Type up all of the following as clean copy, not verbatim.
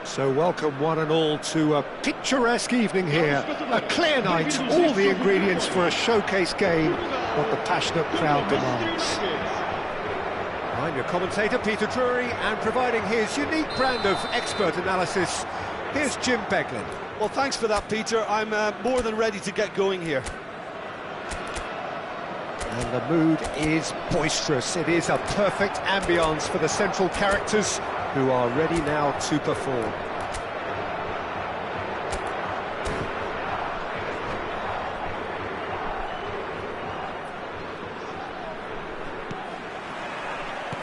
So welcome one and all to a picturesque evening here. A clear night, all the ingredients for a showcase game, what the passionate crowd demands. I'm your commentator, Peter Drury, and providing his unique brand of expert analysis, here's Jim Beglin. Well, thanks for that, Peter. I'm more than ready to get going here. And the mood is boisterous. It is a perfect ambience for the central characters who are ready now to perform.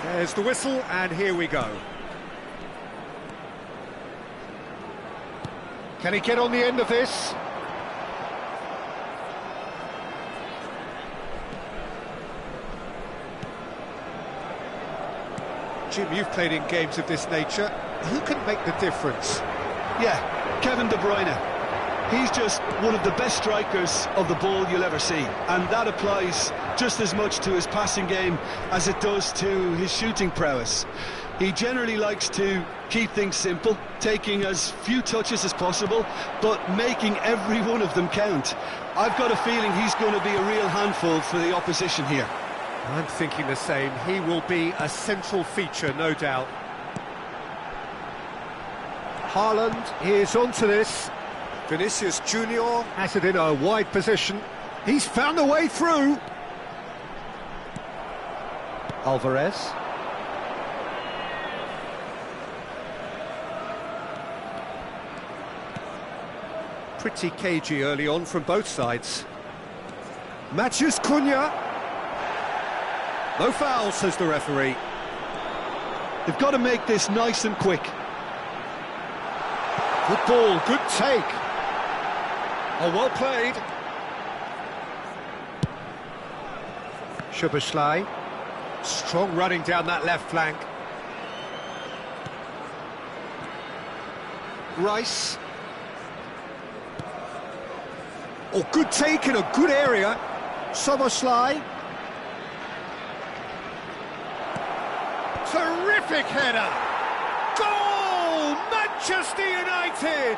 There's the whistle, and here we go. Can he get on the end of this? Jim, you've played in games of this nature. Who can make the difference? Yeah, Kevin De Bruyne. He's just one of the best strikers of the ball you'll ever see. And that applies just as much to his passing game as it does to his shooting prowess. He generally likes to keep things simple, taking as few touches as possible, but making every one of them count. I've got a feeling he's going to be a real handful for the opposition here. I'm thinking the same. He will be a central feature, no doubt. Haaland is onto this. Vinicius Junior has it in a wide position. He's found a way through. Alvarez. Pretty cagey early on from both sides. Matheus Cunha. No foul, says the referee. They've got to make this nice and quick. Good ball, good take. Oh, well played. Szoboszlai. Strong running down that left flank. Rice. Oh, good take in a good area. Szoboszlai. Terrific header! Goal! Manchester United!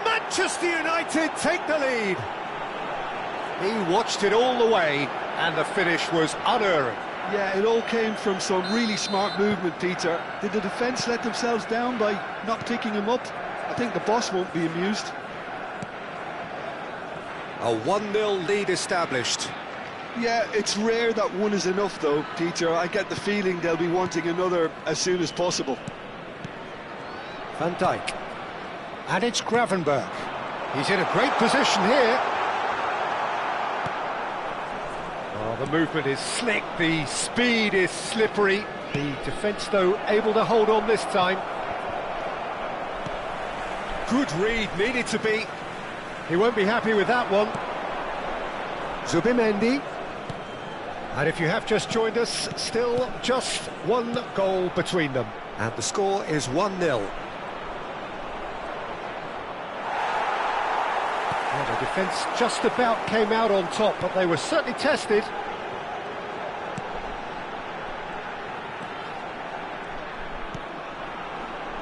Manchester United take the lead. He watched it all the way, and the finish was unerring. Yeah, it all came from some really smart movement, Peter. Did the defence let themselves down by not picking him up? I think the boss won't be amused. A 1-0 lead established. Yeah, it's rare that one is enough, though, Peter. I get the feeling they'll be wanting another as soon as possible. Van Dijk. And it's Gravenberch. He's in a great position here. Oh, the movement is slick, the speed is slippery. The defence, though, able to hold on this time. Good read, needed to be. He won't be happy with that one. Zubimendi. And if you have just joined us, still just one goal between them. And the score is 1-0. Well, the defence just about came out on top, but they were certainly tested.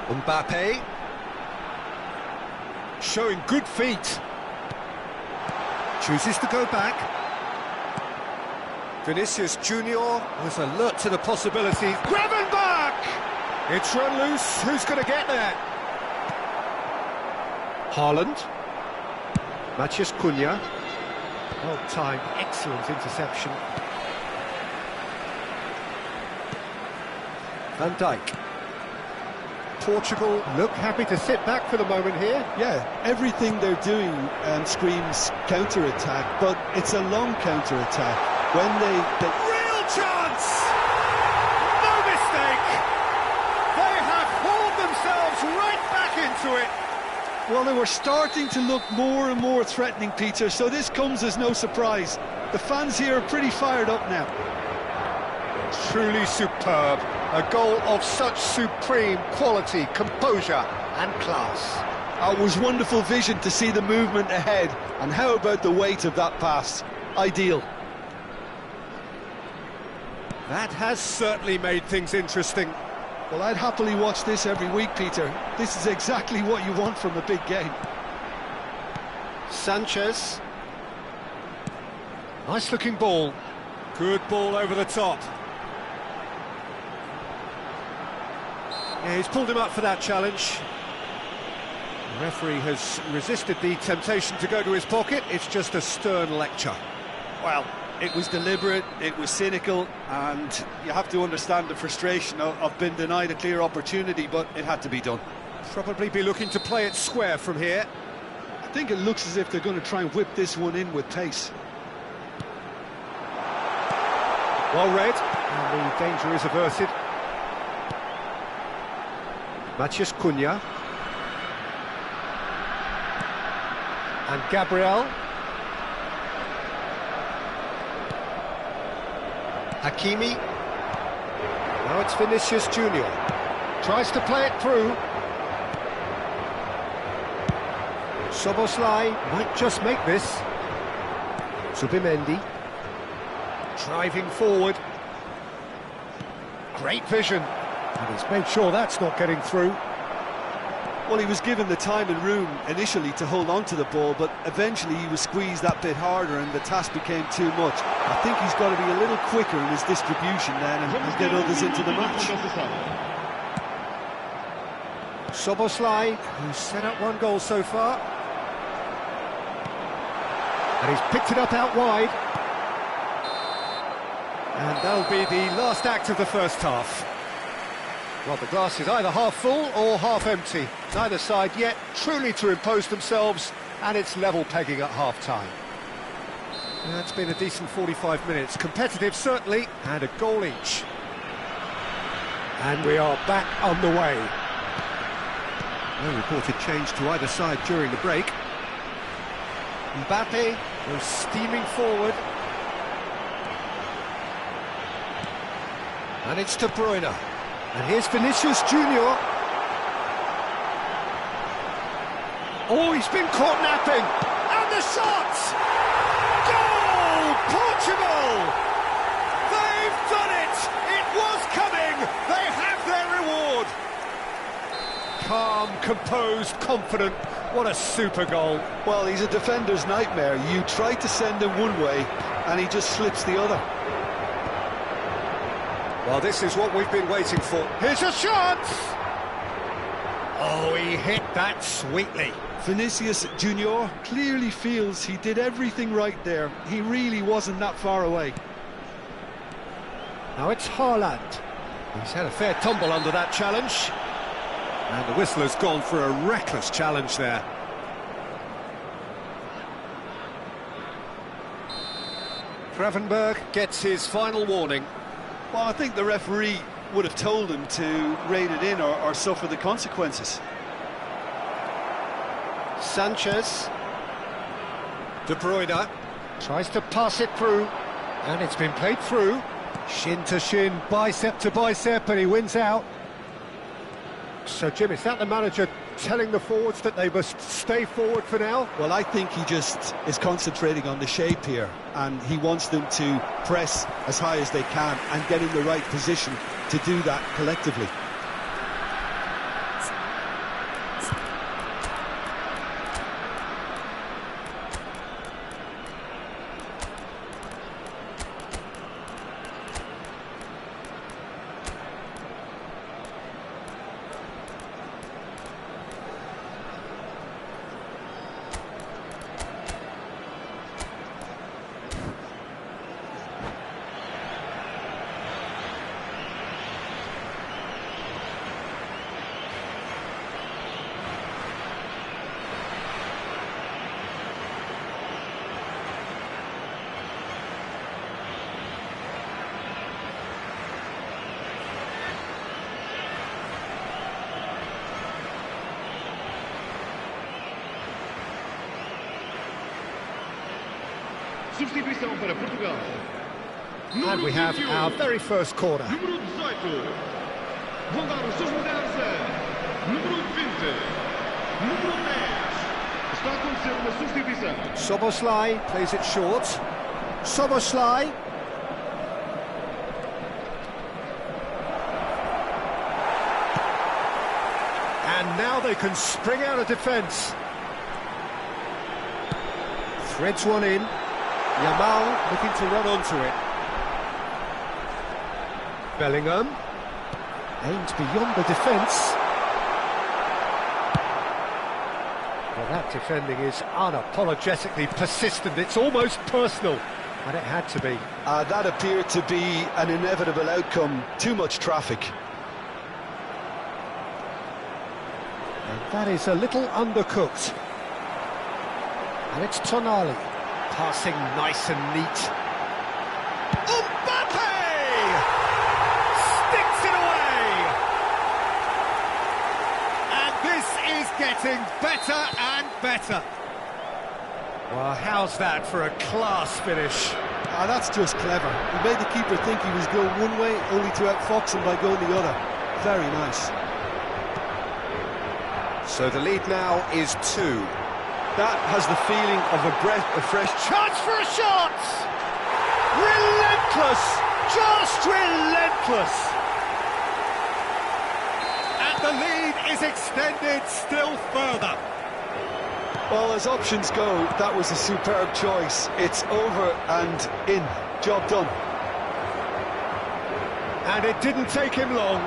Mbappe. Showing good feet. Chooses to go back. Vinicius Junior was alert to the possibilities. Gravenberch! It's run loose. Who's going to get there? Haaland. Matheus Cunha. Well timed, excellent interception. Van Dijk. Portugal look happy to sit back for the moment here. Yeah, everything they're doing screams counter-attack, but it's a long counter-attack. When they... Real chance! No mistake! They have hauled themselves right back into it. Well, they were starting to look more and more threatening, Peter, so this comes as no surprise. The fans here are pretty fired up now. Truly superb. A goal of such supreme quality, composure and class. It was wonderful vision to see the movement ahead. And how about the weight of that pass? Ideal. That has certainly made things interesting. Well, I'd happily watch this every week, Peter. This is exactly what you want from a big game. Sanchez. Nice looking ball. Good ball over the top. Yeah, he's pulled him up for that challenge. The referee has resisted the temptation to go to his pocket. It's just a stern lecture. Well, it was deliberate, it was cynical, and you have to understand the frustration of being denied a clear opportunity, but it had to be done. Probably be looking to play it square from here. I think it looks as if they're going to try and whip this one in with pace. Well read, and the danger is averted. Matheus Cunha. And Gabriel. Hakimi. Now it's Vinicius Junior. Tries to play it through. Szoboszlai might just make this. Zubimendi. Driving forward. Great vision. And he's made sure that's not getting through. Well, he was given the time and room initially to hold on to the ball, but eventually he was squeezed that bit harder and the task became too much. I think he's got to be a little quicker in his distribution then and get others into the match. Szoboszlai, who's set up one goal so far. And he's picked it up out wide. And that'll be the last act of the first half. Well, the glass is either half full or half empty. Neither side yet truly to impose themselves, and it's level pegging at half-time. That's been a decent 45 minutes. Competitive, certainly, and a goal each. And we are back on the way. No reported change to either side during the break. Mbappe goes steaming forward. And it's De Bruyne. And here's Vinicius Junior. Oh, he's been caught napping. And the shot! Goal! Portugal! They've done it! It was coming! They have their reward! Calm, composed, confident. What a super goal. Well, he's a defender's nightmare. You try to send him one way, and he just slips the other. Well, this is what we've been waiting for. Here's a shot! Oh, he hit that sweetly. Vinicius Junior clearly feels he did everything right there. He really wasn't that far away. Now it's Haaland. He's had a fair tumble under that challenge. And the whistler's gone for a reckless challenge there. Gravenberg gets his final warning. Well, I think the referee would have told him to rein it in or suffer the consequences. Sanchez. De Bruyne tries to pass it through, and it's been played through. Shin to shin, bicep to bicep, and he wins out. So, Jim, is that the manager telling the forwards that they must stay forward for now? Well, I think he just is concentrating on the shape here, and he wants them to press as high as they can and get in the right position to do that collectively. Substituição para Portugal. And we have our very first corner. Número 18. Vão dar os seus lugares a número 20. Número 10. Está a acontecer uma substituição. Szoboszlai plays it short. Szoboszlai. now they can spring out of defence. Threads one in. Yamal looking to run onto it. Bellingham aims beyond the defence. Well, that defending is unapologetically persistent. It's almost personal, and it had to be. That appeared to be an inevitable outcome. Too much traffic. And that is a little undercooked. And it's Tonali, passing nice and neat. Mbappe! Sticks it away! And this is getting better and better. Well, how's that for a class finish? That's just clever. He made the keeper think he was going one way, only to outfox him by going the other. Very nice. So the lead now is 2. That has the feeling of a breath of fresh... Chance for a shot! Relentless! Just relentless! And the lead is extended still further. Well, as options go, that was a superb choice. It's over and in. Job done. And it didn't take him long.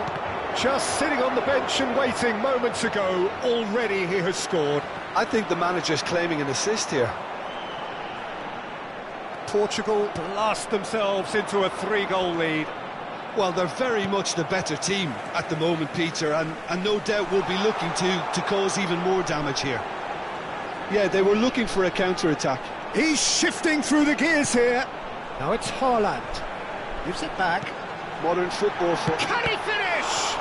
Just sitting on the bench and waiting moments ago, already he has scored. I think the manager's claiming an assist here. Portugal blast themselves into a 3-goal lead. Well, they're very much the better team at the moment, Peter, and no doubt will be looking to cause even more damage here. Yeah, they were looking for a counter-attack. He's shifting through the gears here. Now it's Haaland. Gives it back. Modern football for... Can he finish?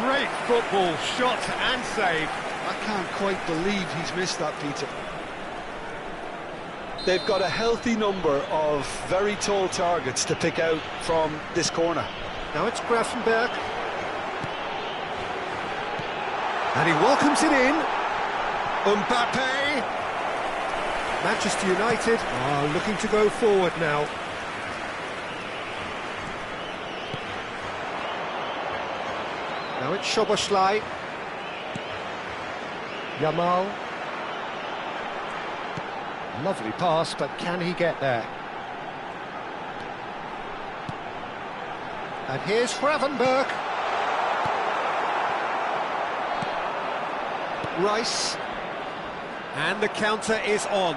Great football, shot and save. I can't quite believe he's missed that, Peter. They've got a healthy number of very tall targets to pick out from this corner. Now it's Grafenberg. And he welcomes it in. Mbappe. Manchester United are looking to go forward now. Now it's Szoboszlai. Yamal. Lovely pass, but can he get there? And here's Gravenberg. Rice. And the counter is on.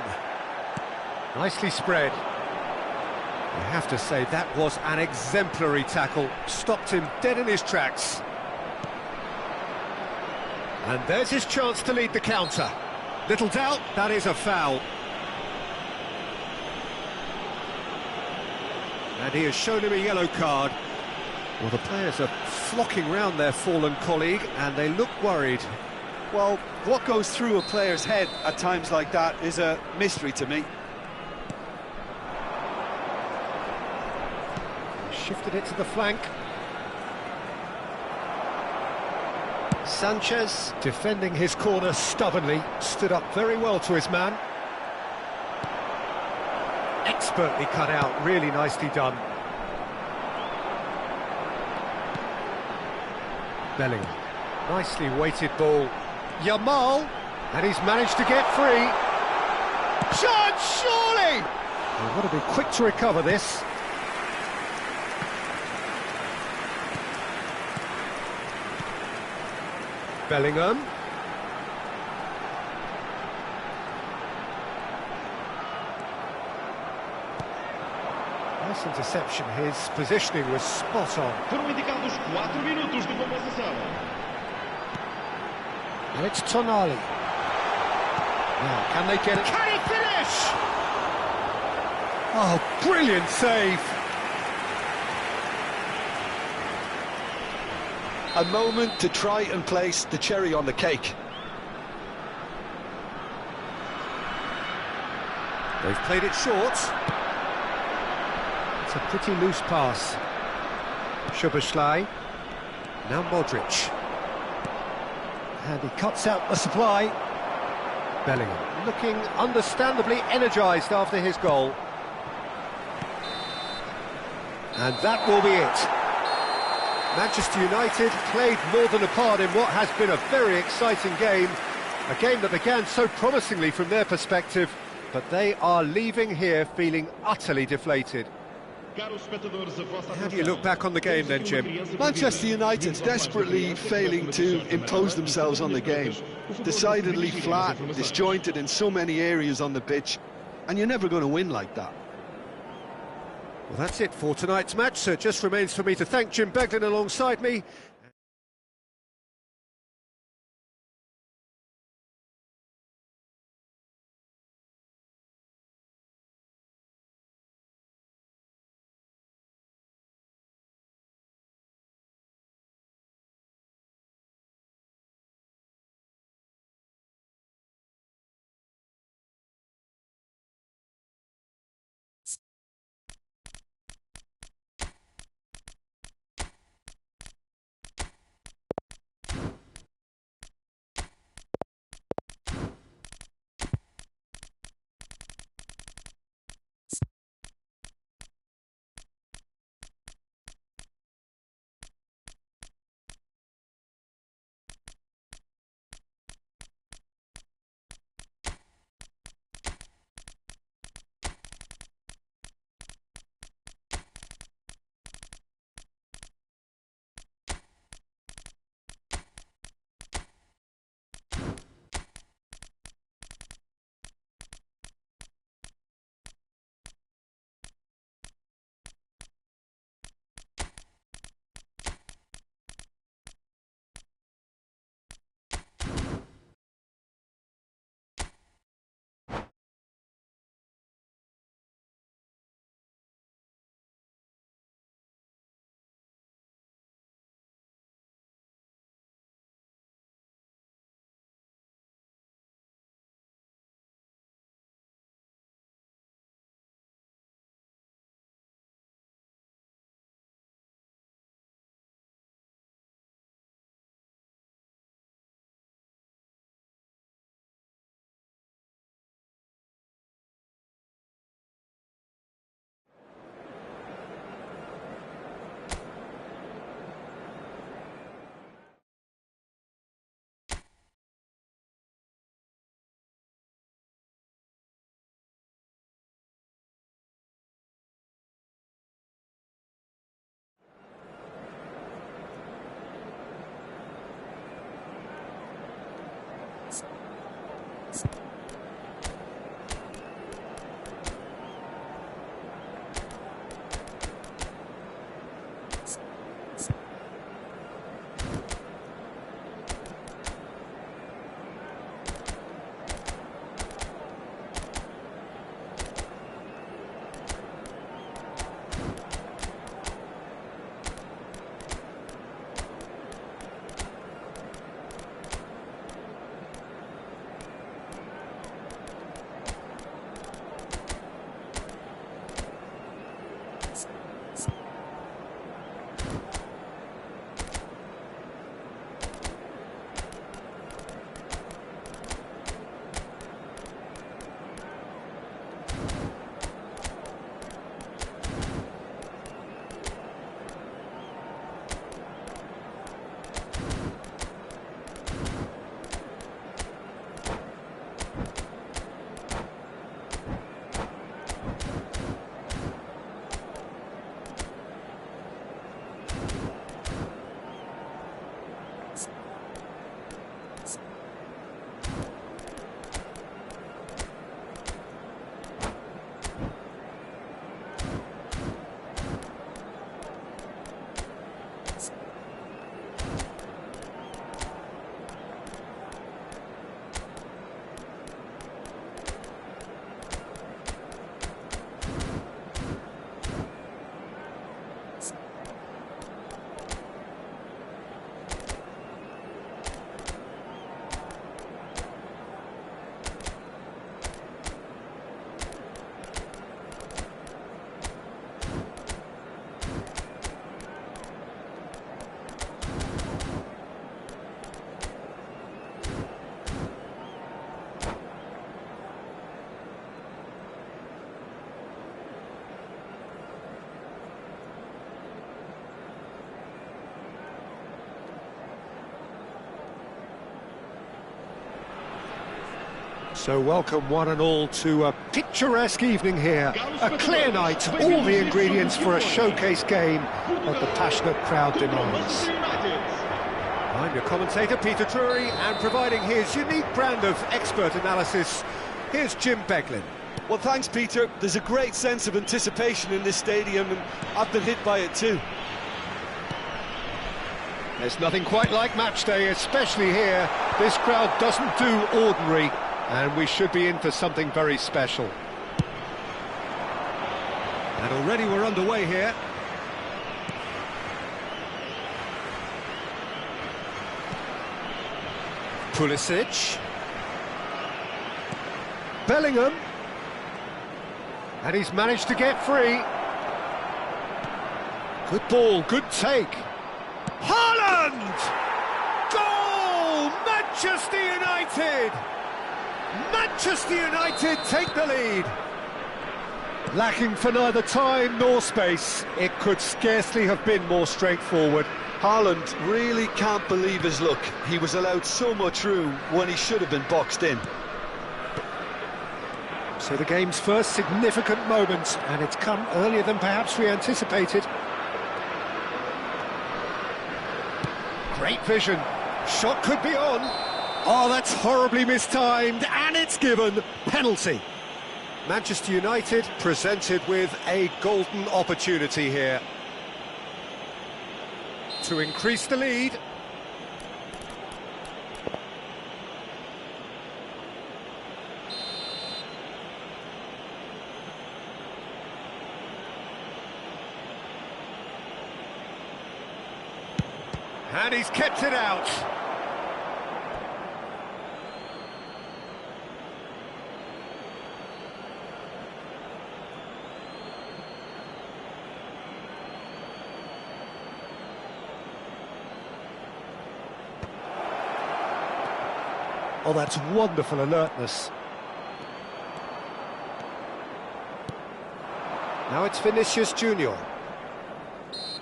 Nicely spread. I have to say, that was an exemplary tackle. Stopped him dead in his tracks. And there's his chance to lead the counter. Little doubt, that is a foul. And he has shown him a yellow card. Well, the players are flocking round their fallen colleague, and they look worried. Well, what goes through a player's head at times like that is a mystery to me. Shifted it to the flank. Sanchez, defending his corner stubbornly, stood up very well to his man. Expertly cut out, really nicely done. Bellingham, nicely weighted ball. Yamal, and he's managed to get free. Shot, surely! They've got to be quick to recover this. Bellingham. Nice interception, his positioning was spot on. Foram indicados 4 minutos de compensação. And it's Tonali. Now, can they get it? Can he finish? Oh, brilliant save. A moment to try and place the cherry on the cake. They've played it short. It's a pretty loose pass. Szoboszlai. Now Modric. And he cuts out the supply. Bellingham looking understandably energised after his goal. And that will be it. Manchester United played more than a part in what has been a very exciting game. A game that began so promisingly from their perspective, but they are leaving here feeling utterly deflated. How do you look back on the game then, Jim? Manchester United desperately failing to impose themselves on the game. Decidedly flat, disjointed in so many areas on the pitch, and you're never going to win like that. Well, that's it for tonight's match, so it just remains for me to thank Jim Beglin alongside me. So welcome one and all to a picturesque evening here. A clear night, all the ingredients for a showcase game that the passionate crowd demands. I'm your commentator, Peter Drury, and providing his unique brand of expert analysis, here's Jim Beglin. Well, thanks, Peter. There's a great sense of anticipation in this stadium, and I've been hit by it too. There's nothing quite like match day, especially here. This crowd doesn't do ordinary, and we should be in for something very special. And already we're underway here. Pulisic. Bellingham. And he's managed to get free. Good ball, good take. Haaland! Goal! Manchester United! Manchester United take the lead. Lacking for neither time nor space, it could scarcely have been more straightforward. Haaland really can't believe his luck. He was allowed so much room when he should have been boxed in. So the game's first significant moment, and it's come earlier than perhaps we anticipated. Great vision. Shot could be on. Oh, that's horribly mistimed, and it's given. Penalty. Manchester United presented with a golden opportunity here to increase the lead. And he's kept it out. Oh, that's wonderful alertness. Now it's Vinicius Junior.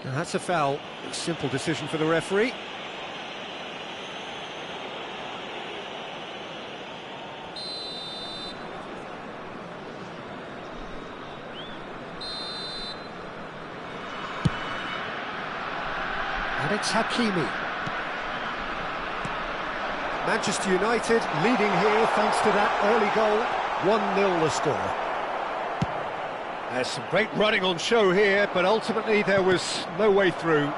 Now that's a foul. A simple decision for the referee. And it's Hakimi. Manchester United leading here thanks to that early goal. 1-0 the score. There's some great running on show here, but ultimately there was no way through.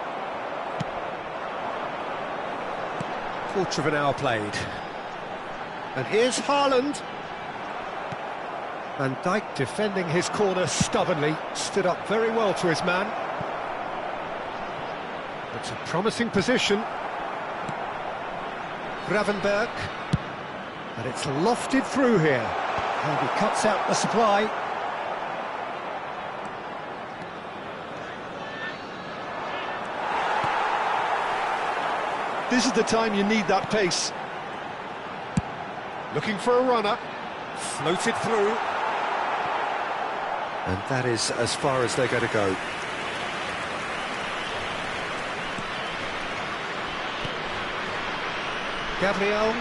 Quarter of an hour played. And here's Haaland. Van Dijk defending his corner stubbornly, stood up very well to his man. It's a promising position. Gravenberg. And it's lofted through here. And he cuts out the supply. This is the time you need that pace. Looking for a runner, floated through. And that is as far as they're going to go. Gabriel.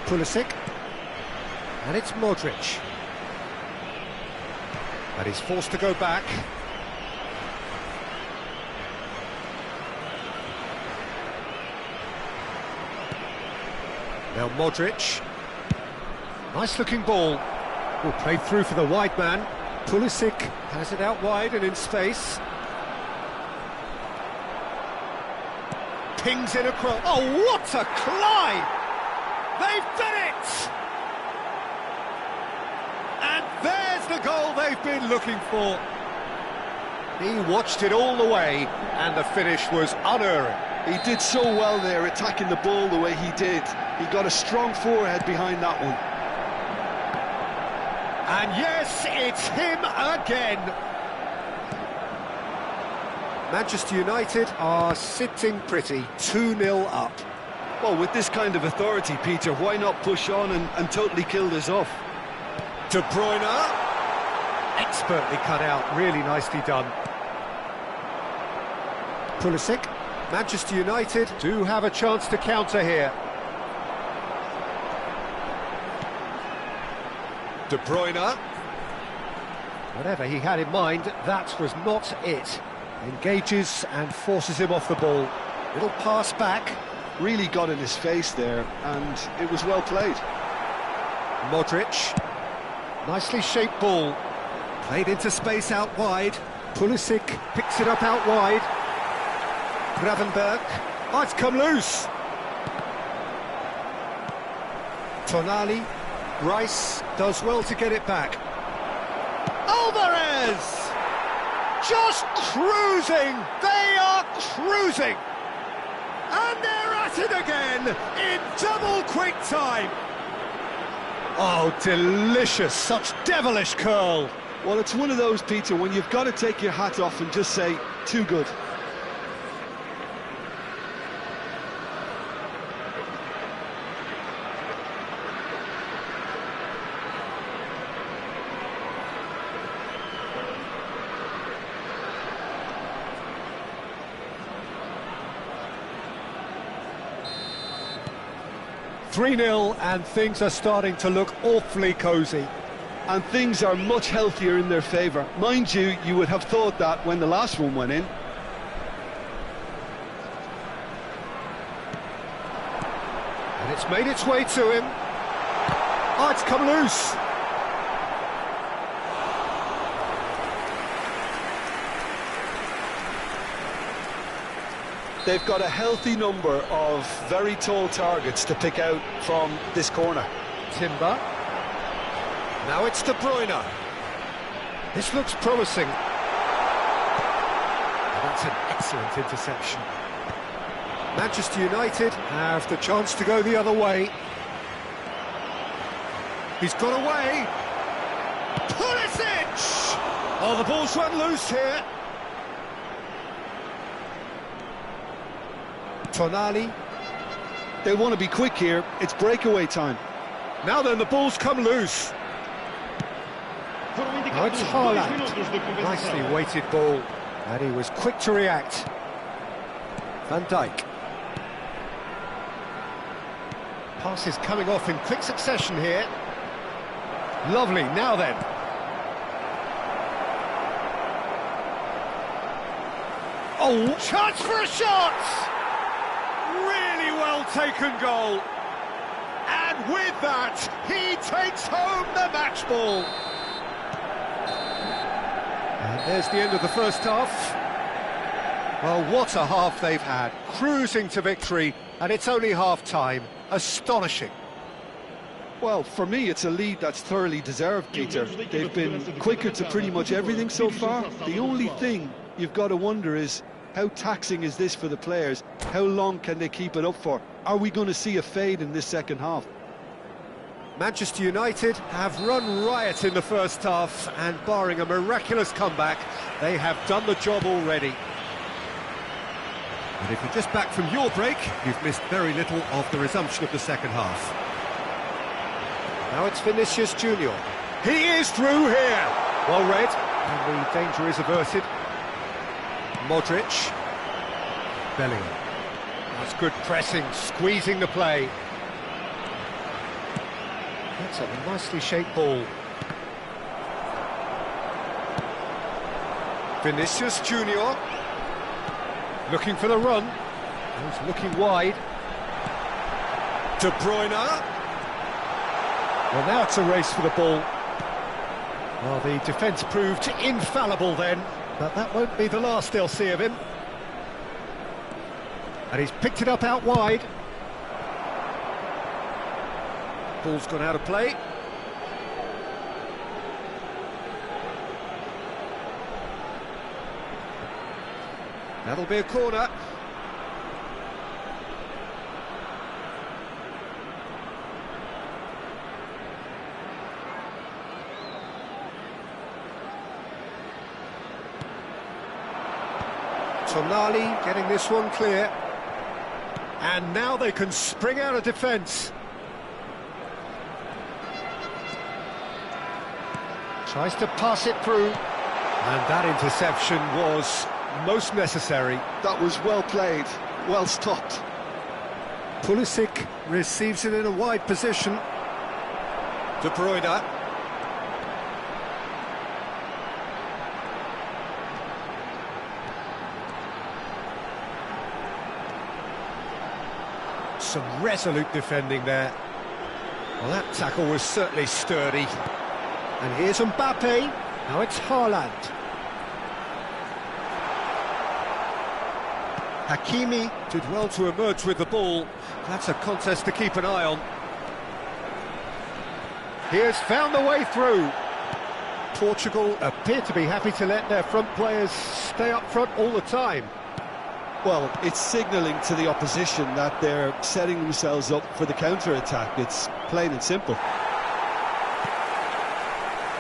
Pulisic. And it's Modric. And he's forced to go back. Now Modric. Nice looking ball. Will play through for the wide man. Pulisic has it out wide and in space. Pings in across. Oh, what a climb! They've done it! And there's the goal they've been looking for. He watched it all the way, and the finish was unerring. He did so well there, attacking the ball the way he did. He got a strong forehead behind that one. And yes, it's him again. Manchester United are sitting pretty, 2-0 up. Well, with this kind of authority, Peter, why not push on and totally kill this off? De Bruyne, expertly cut out, really nicely done. Pulisic, Manchester United do have a chance to counter here. De Bruyne. Whatever he had in mind, that was not it. Engages and forces him off the ball. Little pass back. Really got in his face there, and it was well played. Modric. Nicely shaped ball. Played into space out wide. Pulisic picks it up out wide. Gravenberg. Oh, it's come loose. Tonali. Rice does well to get it back. Alvarez! Just cruising! They are cruising! And they're at it again in double quick time. Oh, delicious, such devilish curl. Well, it's one of those, Peter, when you've got to take your hat off and just say, too good. "3-0 and things are starting to look awfully cosy. And things are much healthier in their favour. Mind you, you would have thought that when the last one went in. And it's made its way to him. Oh, it's come loose. They've got a healthy number of very tall targets to pick out from this corner. Timber. Now it's De Bruyne. This looks promising. That's an excellent interception. Manchester United have the chance to go the other way. He's got away. Pulisic! Oh, the ball's run loose here. Tonali. They want to be quick here. It's breakaway time. Now then, the ball's come loose. Now it's Haaland. Nicely weighted ball. And he was quick to react. Van Dijk. Passes coming off in quick succession here. Lovely, now then. Oh, chance for a shot! Really well taken goal. And with that, he takes home the match ball. And there's the end of the first half. Well, what a half they've had. Cruising to victory, and it's only half-time. Astonishing. Well, for me, it's a lead that's thoroughly deserved, Peter. They've been quicker to pretty much everything so far. The only thing you've got to wonder is, how taxing is this for the players? How long can they keep it up for? Are we going to see a fade in this second half? Manchester United have run riot in the first half, and barring a miraculous comeback, they have done the job already. And if you're just back from your break, you've missed very little of the resumption of the second half. Now it's Vinicius Junior. He is through here. Well read, and the danger is averted. Modric. Bellingham. That's good pressing, squeezing the play. That's a nicely shaped ball. Vinicius Junior. Looking for the run. He's looking wide. De Bruyne. Well, now it's a race for the ball. Well, the defence proved infallible then, but that won't be the last they'll see of him. And he's picked it up out wide. Ball's gone out of play. That'll be a corner. Tonali getting this one clear. And now they can spring out of defence. Tries to pass it through. And that interception was most necessary. That was well played, well stopped. Pulisic receives it in a wide position. De Bruyne. some resolute defending there. Well, that tackle was certainly sturdy. And here's Mbappe. Now it's Haaland. Hakimi did well to emerge with the ball. That's a contest to keep an eye on. He has found the way through. Portugal appear to be happy to let their front players stay up front all the time. Well, it's signalling to the opposition that they're setting themselves up for the counter-attack. It's plain and simple.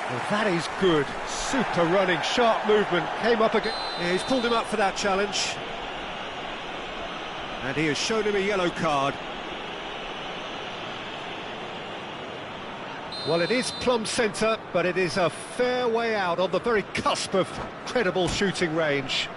Well, that is good. Super running, sharp movement. Came up again. Yeah, he's pulled him up for that challenge. And he has shown him a yellow card. Well, it is plumb centre, but it is a fair way out on the very cusp of credible shooting range.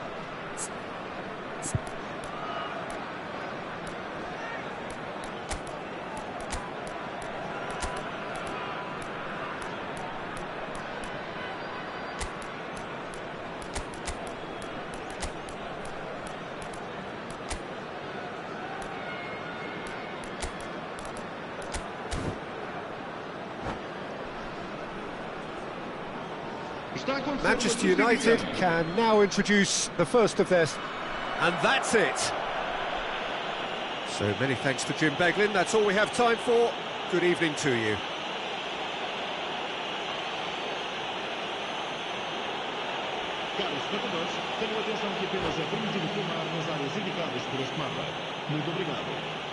Manchester United can now introduce the first of their... And that's it. So many thanks to Jim Beglin. That's all we have time for. Good evening to you. Caros espectadores, tenham atenção que apenas é permitido filmar nas áreas indicadas por este mapa. Muito obrigado.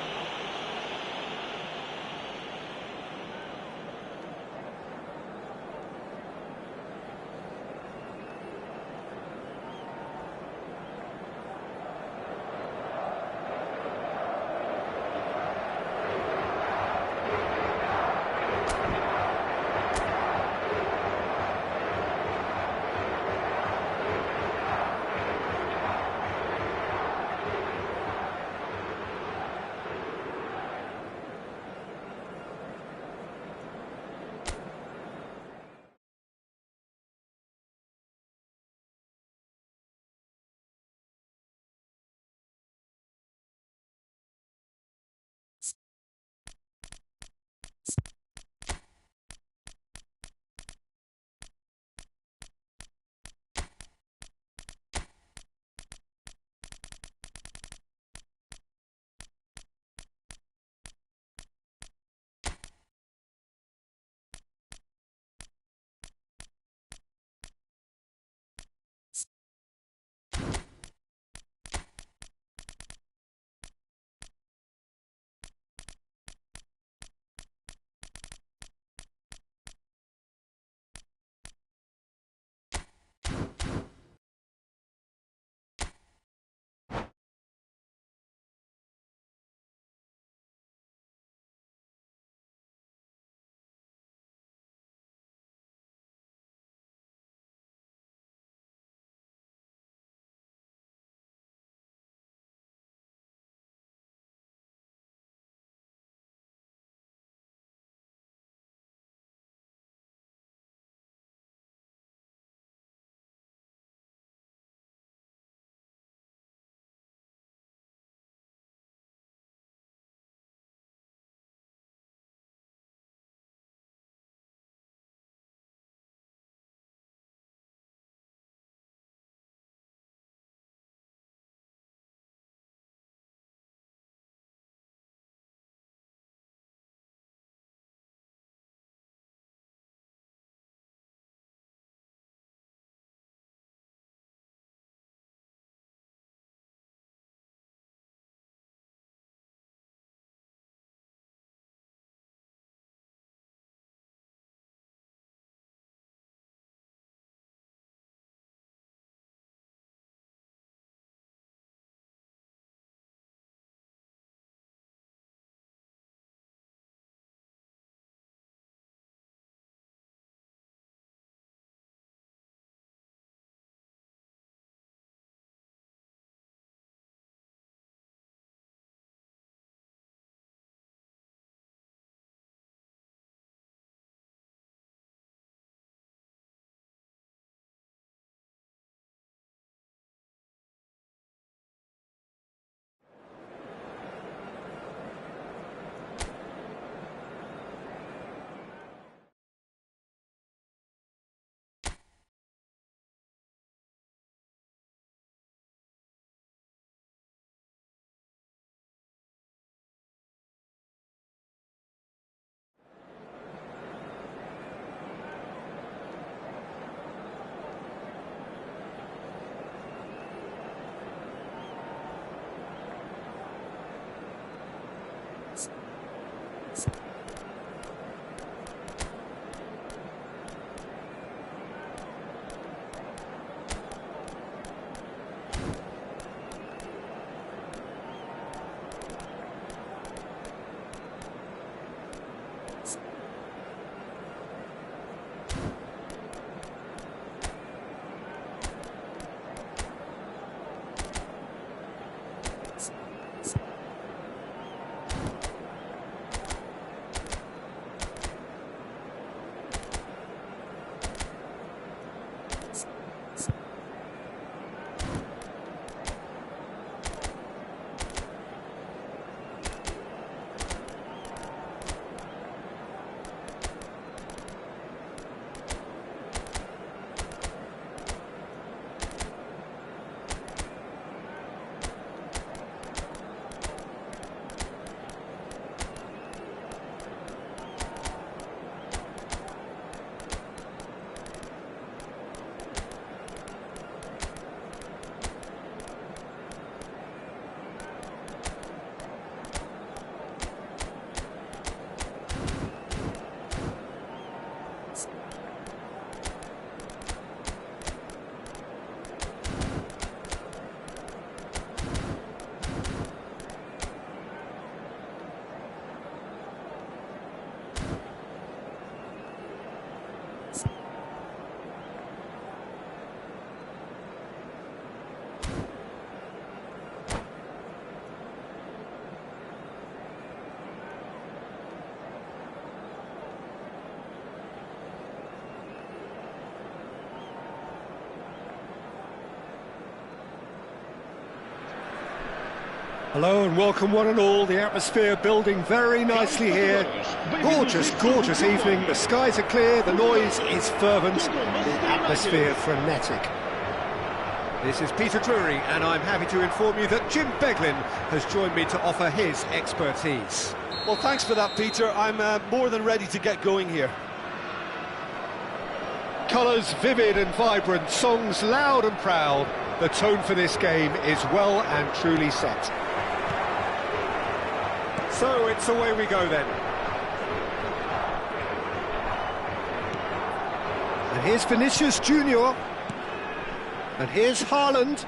Hello and welcome one and all. The atmosphere building very nicely here. Gorgeous, gorgeous evening. The skies are clear, the noise is fervent, the atmosphere frenetic. This is Peter Drury, and I'm happy to inform you that Jim Beglin has joined me to offer his expertise. Well, thanks for that, Peter. I'm more than ready to get going here. Colours vivid and vibrant, songs loud and proud. The tone for this game is well and truly set. So it's away we go then. And here's Vinicius Junior. And here's Haaland.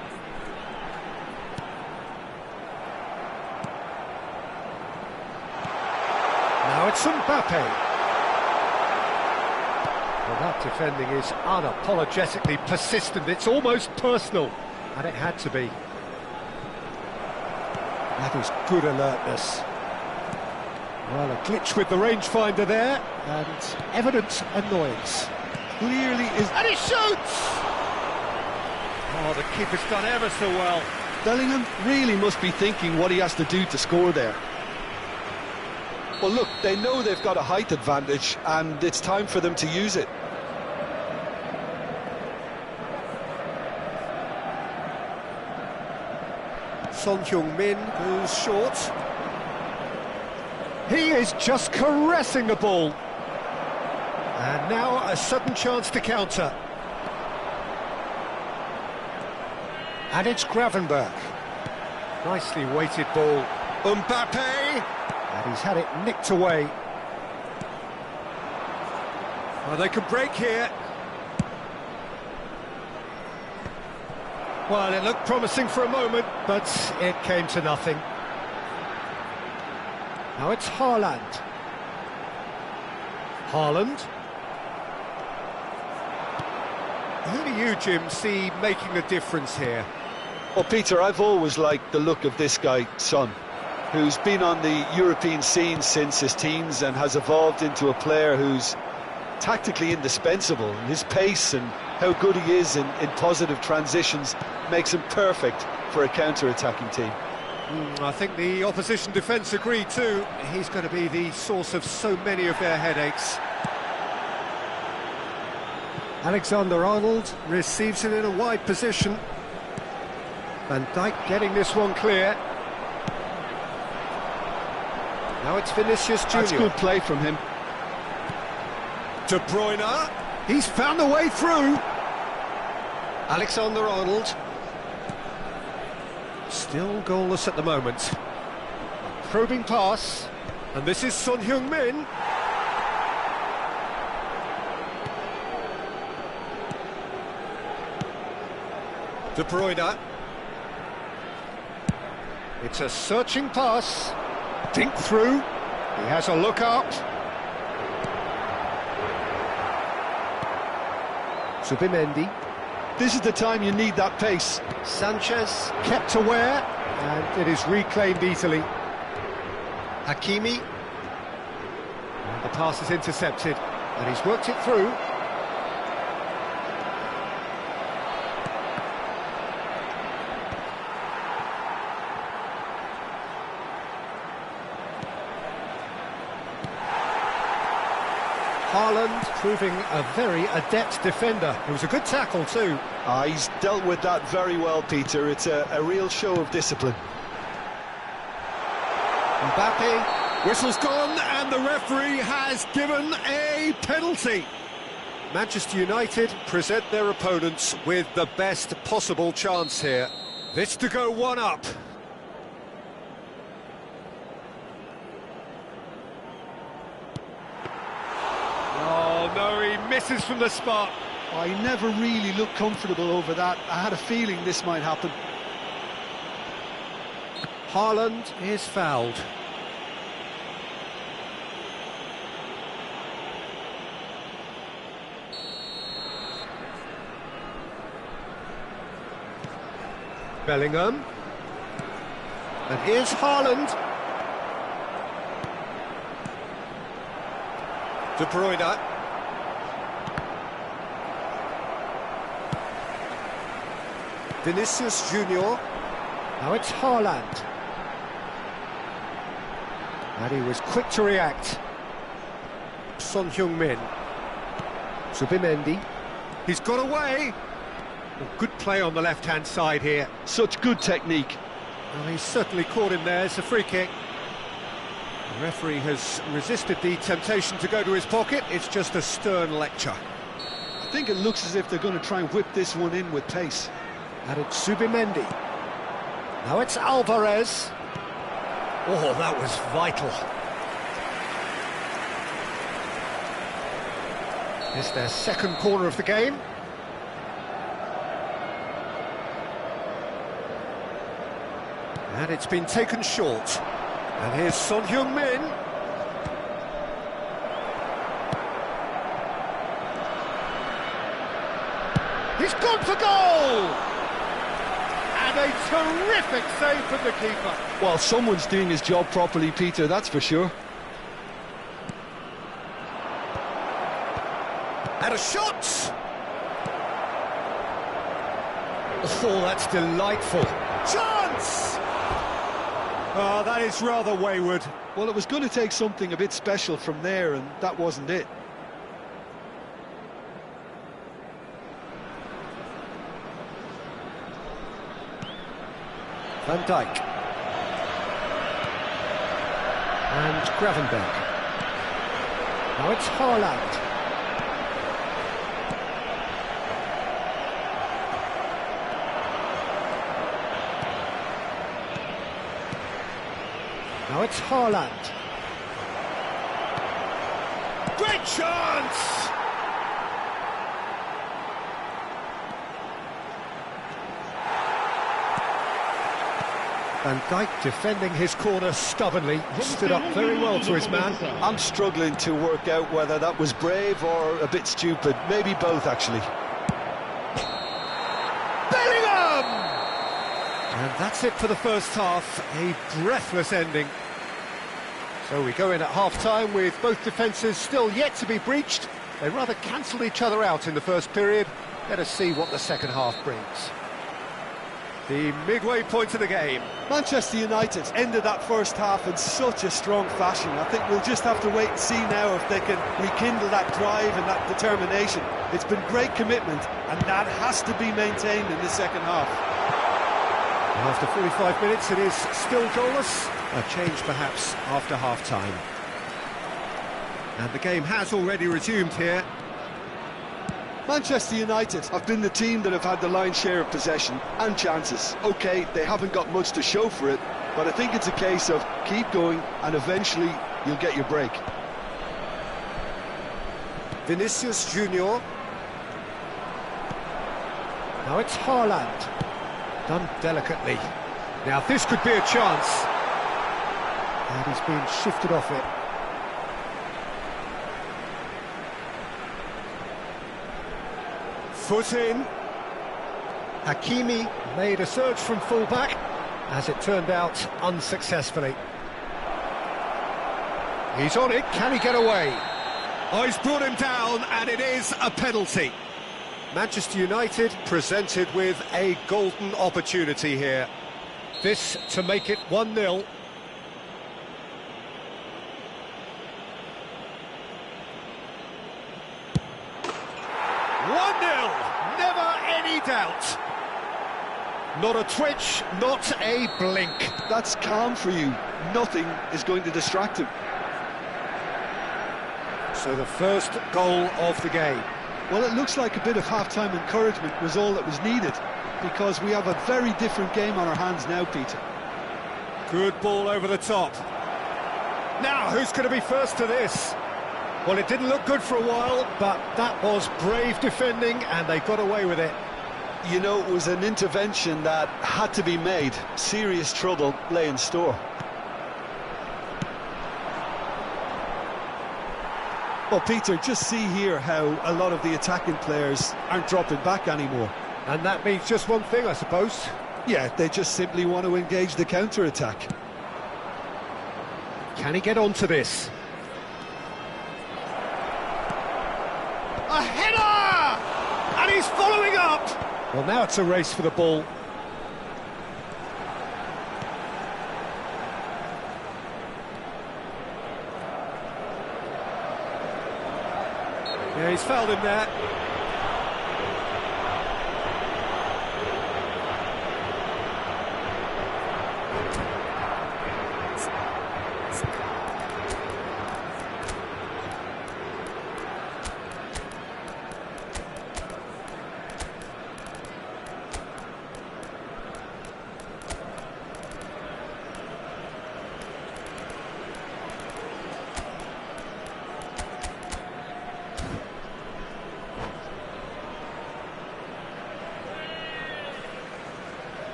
Now it's Mbappe. Well, that defending is unapologetically persistent. It's almost personal, and it had to be. That is good alertness. Well, a glitch with the rangefinder there, and evident annoyance. Clearly is... And he shoots! Oh, the keeper's done ever so well. Bellingham really must be thinking what he has to do to score there. Well, look, they know they've got a height advantage, and it's time for them to use it. Son Heung-min goes short. He is just caressing the ball. And now a sudden chance to counter. And it's Gravenberch. Nicely weighted ball. Mbappe! And he's had it nicked away. Well, they can break here. Well, it looked promising for a moment, but it came to nothing. Now it's Haaland. Haaland. Who do you, Jim, see making a difference here? Well, Peter, I've always liked the look of this guy, Son, who's been on the European scene since his teens and has evolved into a player who's tactically indispensable. And his pace and how good he is in positive transitions makes him perfect for a counter-attacking team. I think the opposition defence agree too. He's going to be the source of so many of their headaches. Alexander-Arnold receives it in a wide position. Van Dijk getting this one clear. Now it's Vinicius Junior. That's good play from him. De Bruyne, he's found a way through. Alexander-Arnold. Still goalless at the moment. Probing pass, and this is Son Heung-min. De Bruyne. It's a searching pass. Dink through. He has a look up. Zubimendi. This is the time you need that pace. Sanchez kept aware, and it is reclaimed easily. Hakimi. And the pass is intercepted, and he's worked it through. Haaland proving a very adept defender. It was a good tackle too. He's dealt with that very well, Peter. It's a real show of discipline. Mbappe, whistle's gone, and the referee has given a penalty. Manchester United present their opponents with the best possible chance here. This to go one up. Oh no, he misses from the spot. I never really looked comfortable over that. I had a feeling this might happen. Haaland is fouled. Bellingham. And here's Haaland. De Bruyne. Vinicius Junior. Now it's Haaland. And he was quick to react. Son Heung-min. Subimendi. He's got away. Well, good play on the left-hand side here. Such good technique. Well, he's certainly caught him there. It's a free kick. The referee has resisted the temptation to go to his pocket. It's just a stern lecture. I think it looks as if they're going to try and whip this one in with pace. And it's Subimendi. Now it's Alvarez. Oh, that was vital. It's their second corner of the game. And it's been taken short. And here's Son Heung-min. He's gone for goal! And a terrific save from the keeper. Well, someone's doing his job properly, Peter, that's for sure. And a shot! Oh, that's delightful. Chance! Oh, that is rather wayward. Well, it was going to take something a bit special from there, and that wasn't it. Van Dijk. And Gravenberg. Now it's Haaland. Now it's Haaland. Great chance! Van Dijk defending his corner stubbornly, stood up very well to his man. I'm struggling to work out whether that was brave or a bit stupid. Maybe both, actually. Bellingham! And that's it for the first half, a breathless ending. So we go in at half-time with both defences still yet to be breached. They rather cancelled each other out in the first period. Let us see what the second half brings. The midway point of the game. Manchester United ended that first half in such a strong fashion. I think we'll just have to wait and see now if they can rekindle that drive and that determination. It's been great commitment, and that has to be maintained in the second half. And after 45 minutes, it is still goalless. A change perhaps after half-time. And the game has already resumed here. Manchester United have been the team that have had the lion's share of possession and chances. OK, they haven't got much to show for it, but I think it's a case of keep going and eventually you'll get your break. Vinicius Junior. Now it's Haaland. Done delicately. Now this could be a chance. And he's been shifted off it. Foot in. Hakimi made a surge from full-back, as it turned out, unsuccessfully. He's on it, can he get away? Oh, he's brought him down, and it is a penalty. Manchester United presented with a golden opportunity here. This to make it 1-0. 1-0, never any doubt. Not a twitch, not a blink. That's calm for you. Nothing is going to distract him. So the first goal of the game. Well, it looks like a bit of half-time encouragement was all that was needed, because we have a very different game on our hands now, Peter. Good ball over the top. Now, who's going to be first to this? Well, it didn't look good for a while, but that was brave defending, and they got away with it. You know, it was an intervention that had to be made. Serious trouble lay in store. Well, Peter, just see here how a lot of the attacking players aren't dropping back anymore. And that means just one thing, I suppose. Yeah, they just simply want to engage the counter-attack. Can he get onto this? A header! And he's following up! Well, now it's a race for the ball. Yeah, he's fouled him there.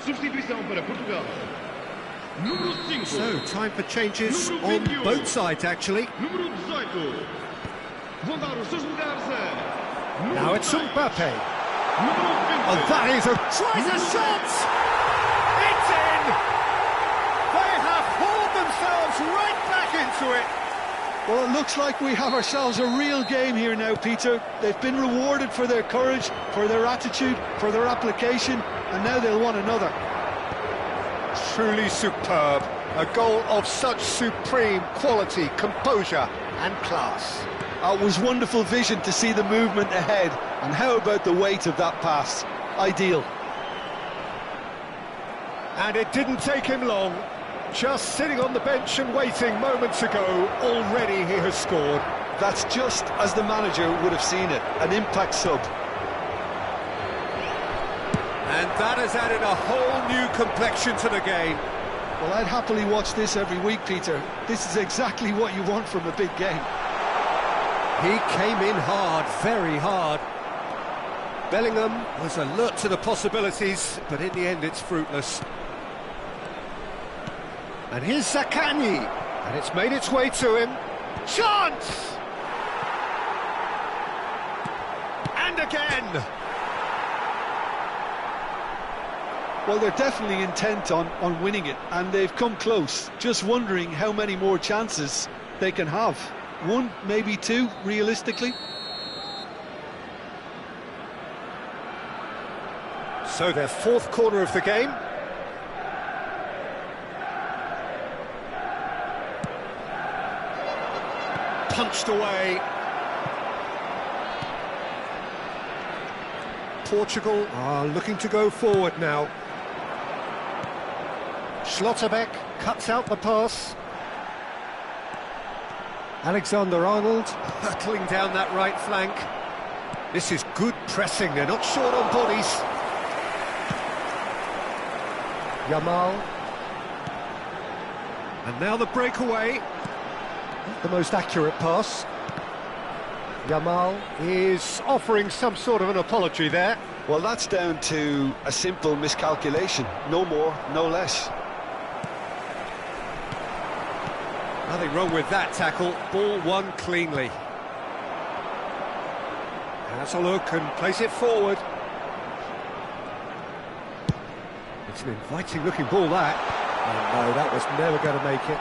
Substituição para Portugal. Número 5. So, time for changes on both sides, actually. Número 18. Vão dar os seus lugares a... Now it's Mbappe. Número 20. Oh, that is a... Tries a shot! It's in! They have hauled themselves right back into it. Well, it looks like we have ourselves a real game here now, Peter. They've been rewarded for their courage, for their attitude, for their application, and now they'll want another. Truly superb. A goal of such supreme quality, composure and class. It was wonderful vision to see the movement ahead, and how about the weight of that pass? Ideal. And it didn't take him long. Just sitting on the bench and waiting moments ago, already he has scored. That's just as the manager would have seen it, an impact sub. And that has added a whole new complexion to the game. Well, I'd happily watch this every week, Peter. This is exactly what you want from a big game. He came in hard, very hard. Bellingham was alert to the possibilities, but in the end it's fruitless. And here's Zaccagni, and it's made its way to him. Chance! And again! Well, they're definitely intent on winning it, and they've come close. Just wondering how many more chances they can have. One, maybe two, realistically. So their fourth corner of the game. Punched away. Portugal are looking to go forward now. Schlotterbeck cuts out the pass. Alexander-Arnold hurtling down that right flank. This is good pressing, they're not short on bodies. Yamal. And now the breakaway. Not the most accurate pass. Yamal is offering some sort of an apology there. Well, that's down to a simple miscalculation. No more, no less. Nothing wrong with that tackle. Ball won cleanly. Has a look and plays it forward. It's an inviting looking ball, that. Oh no, that was never going to make it.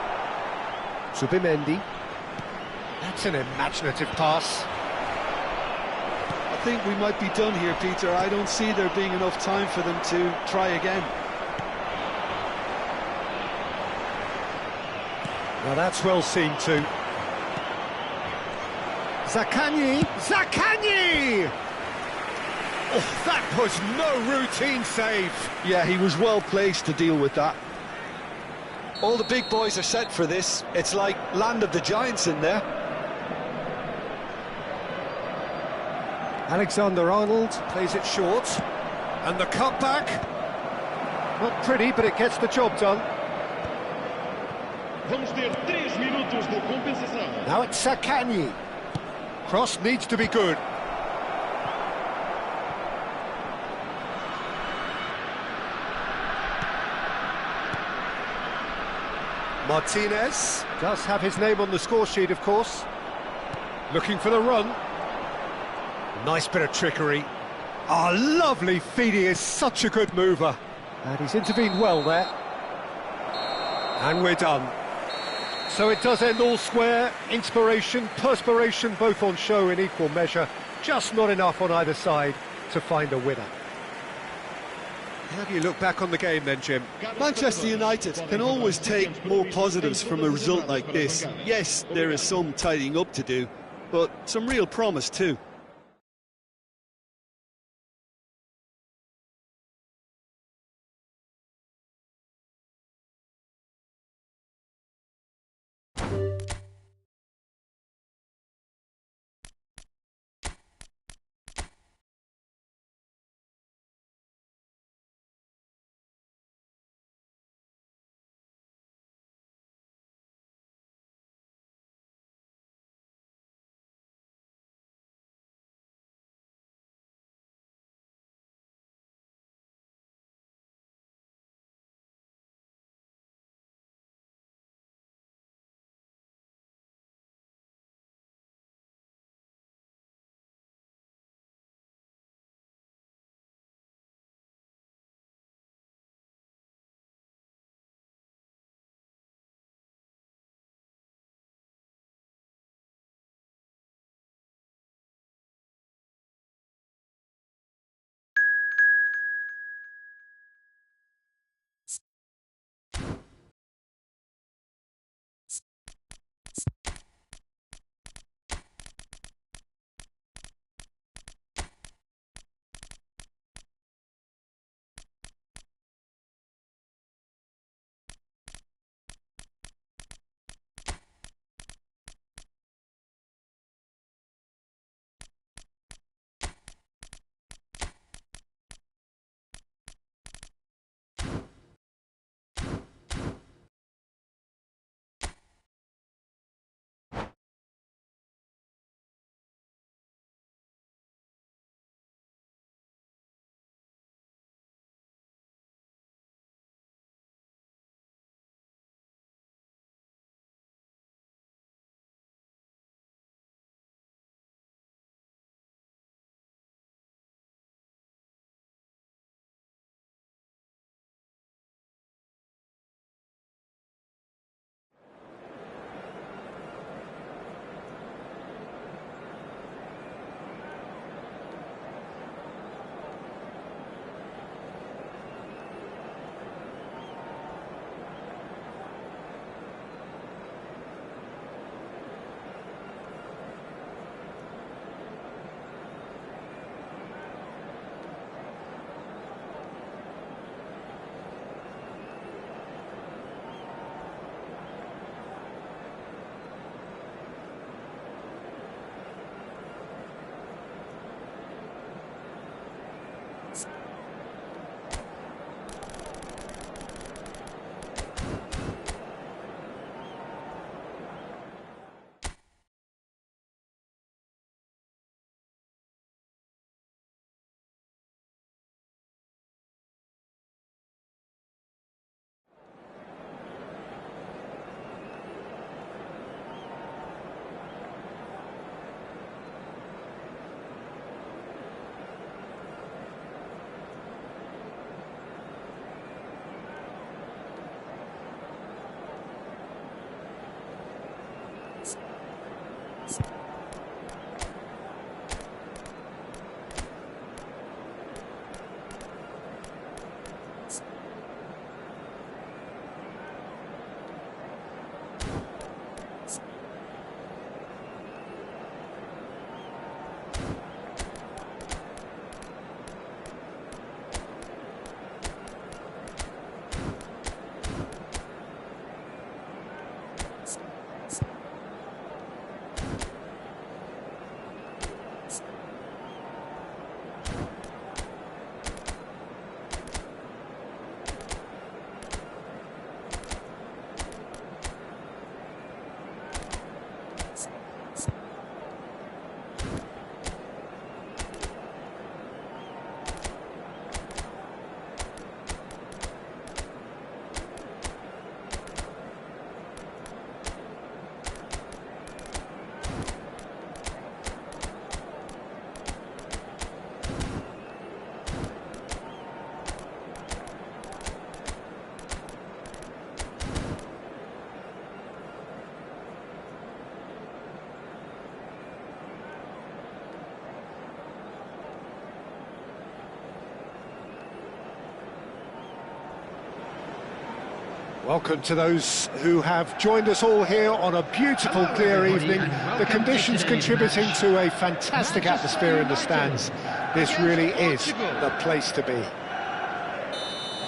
Zubimendi. That's an imaginative pass. I think we might be done here, Peter. I don't see there being enough time for them to try again. Now that's well seen too. Zaccagni! Zaccagni! Oh, that was no routine save. Yeah, he was well placed to deal with that. All the big boys are set for this. It's like land of the giants in there. Alexander-Arnold plays it short. And the cutback. Not pretty, but it gets the job done. Vamos ter 3 minutos de compensação. Now it's Zaccagni. Cross needs to be good. Martinez does have his name on the score sheet, of course. Looking for the run. Nice bit of trickery. Ah, lovely feed, he is such a good mover. And he's intervened well there. And we're done. So it does end all square. Inspiration, perspiration, both on show in equal measure. Just not enough on either side to find a winner. How do you look back on the game then, Jim? Manchester United can always take more positives from a result like this. Yes, there is some tidying up to do, but some real promise too. Welcome to those who have joined us all here on a beautiful, clear evening. The conditions contributing to a fantastic atmosphere in the stands. This really is the place to be.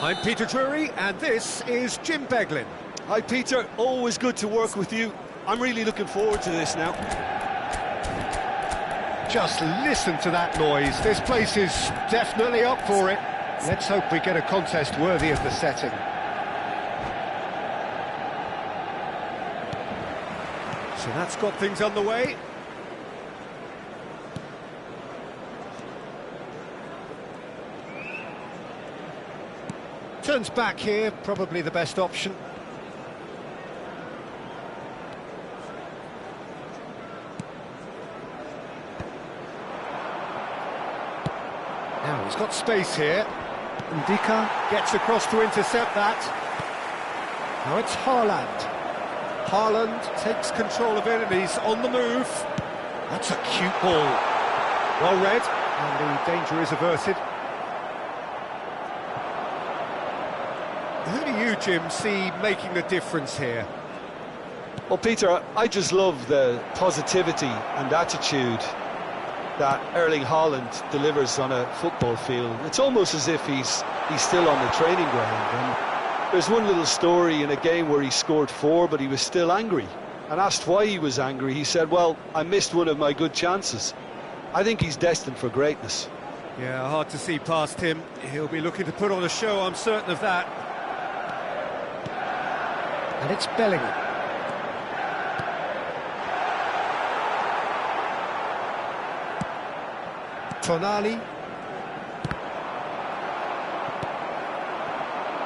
I'm Peter Drury, and this is Jim Beglin. Hi Peter, always good to work with you. I'm really looking forward to this now. Just listen to that noise. This place is definitely up for it. Let's hope we get a contest worthy of the setting. So that's got things underway. Turns back here, probably the best option. Now he's got space here. Ndika gets across to intercept that. Now it's Haaland. Haaland takes control of it and he's on the move. That's a cute ball. Well read, and the danger is averted. Who do you, Jim, see making the difference here? Well, Peter, I just love the positivity and attitude that Erling Haaland delivers on a football field. It's almost as if he's still on the training ground. And there's one little story in a game where he scored 4, but he was still angry. And asked why he was angry, he said, well, I missed one of my good chances. I think he's destined for greatness. Yeah, hard to see past him. He'll be looking to put on a show, I'm certain of that. And it's Bellingham. Tonali.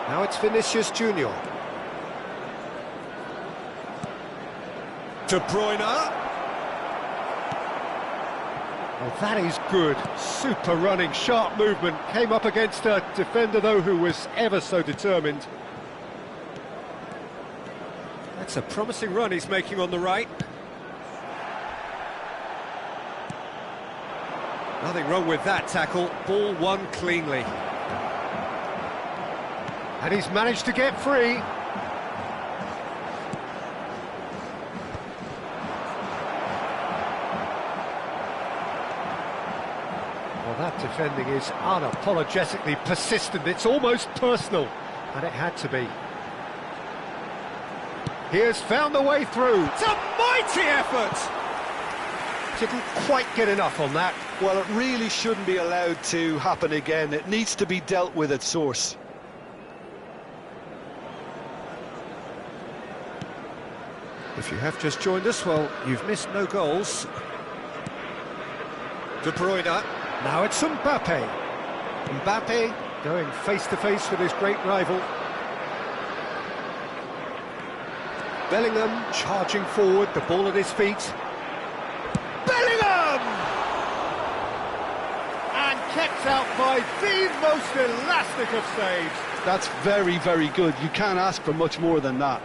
Now it's Vinicius Junior. De Bruyne. Well, that is good. Super running, sharp movement. Came up against a defender, though, who was ever so determined. That's a promising run he's making on the right. Nothing wrong with that tackle. Ball won cleanly. And he's managed to get free. Well, that defending is unapologetically persistent. It's almost personal, and it had to be. He has found the way through. It's a mighty effort! Didn't quite get enough on that. Well, it really shouldn't be allowed to happen again. It needs to be dealt with at source. If you have just joined us, well, you've missed no goals. De Bruyne. Now it's Mbappe. Mbappe going face-to-face with his great rival. Bellingham charging forward, the ball at his feet. Bellingham! And kept out by the most elastic of saves. That's very, very good. You can't ask for much more than that.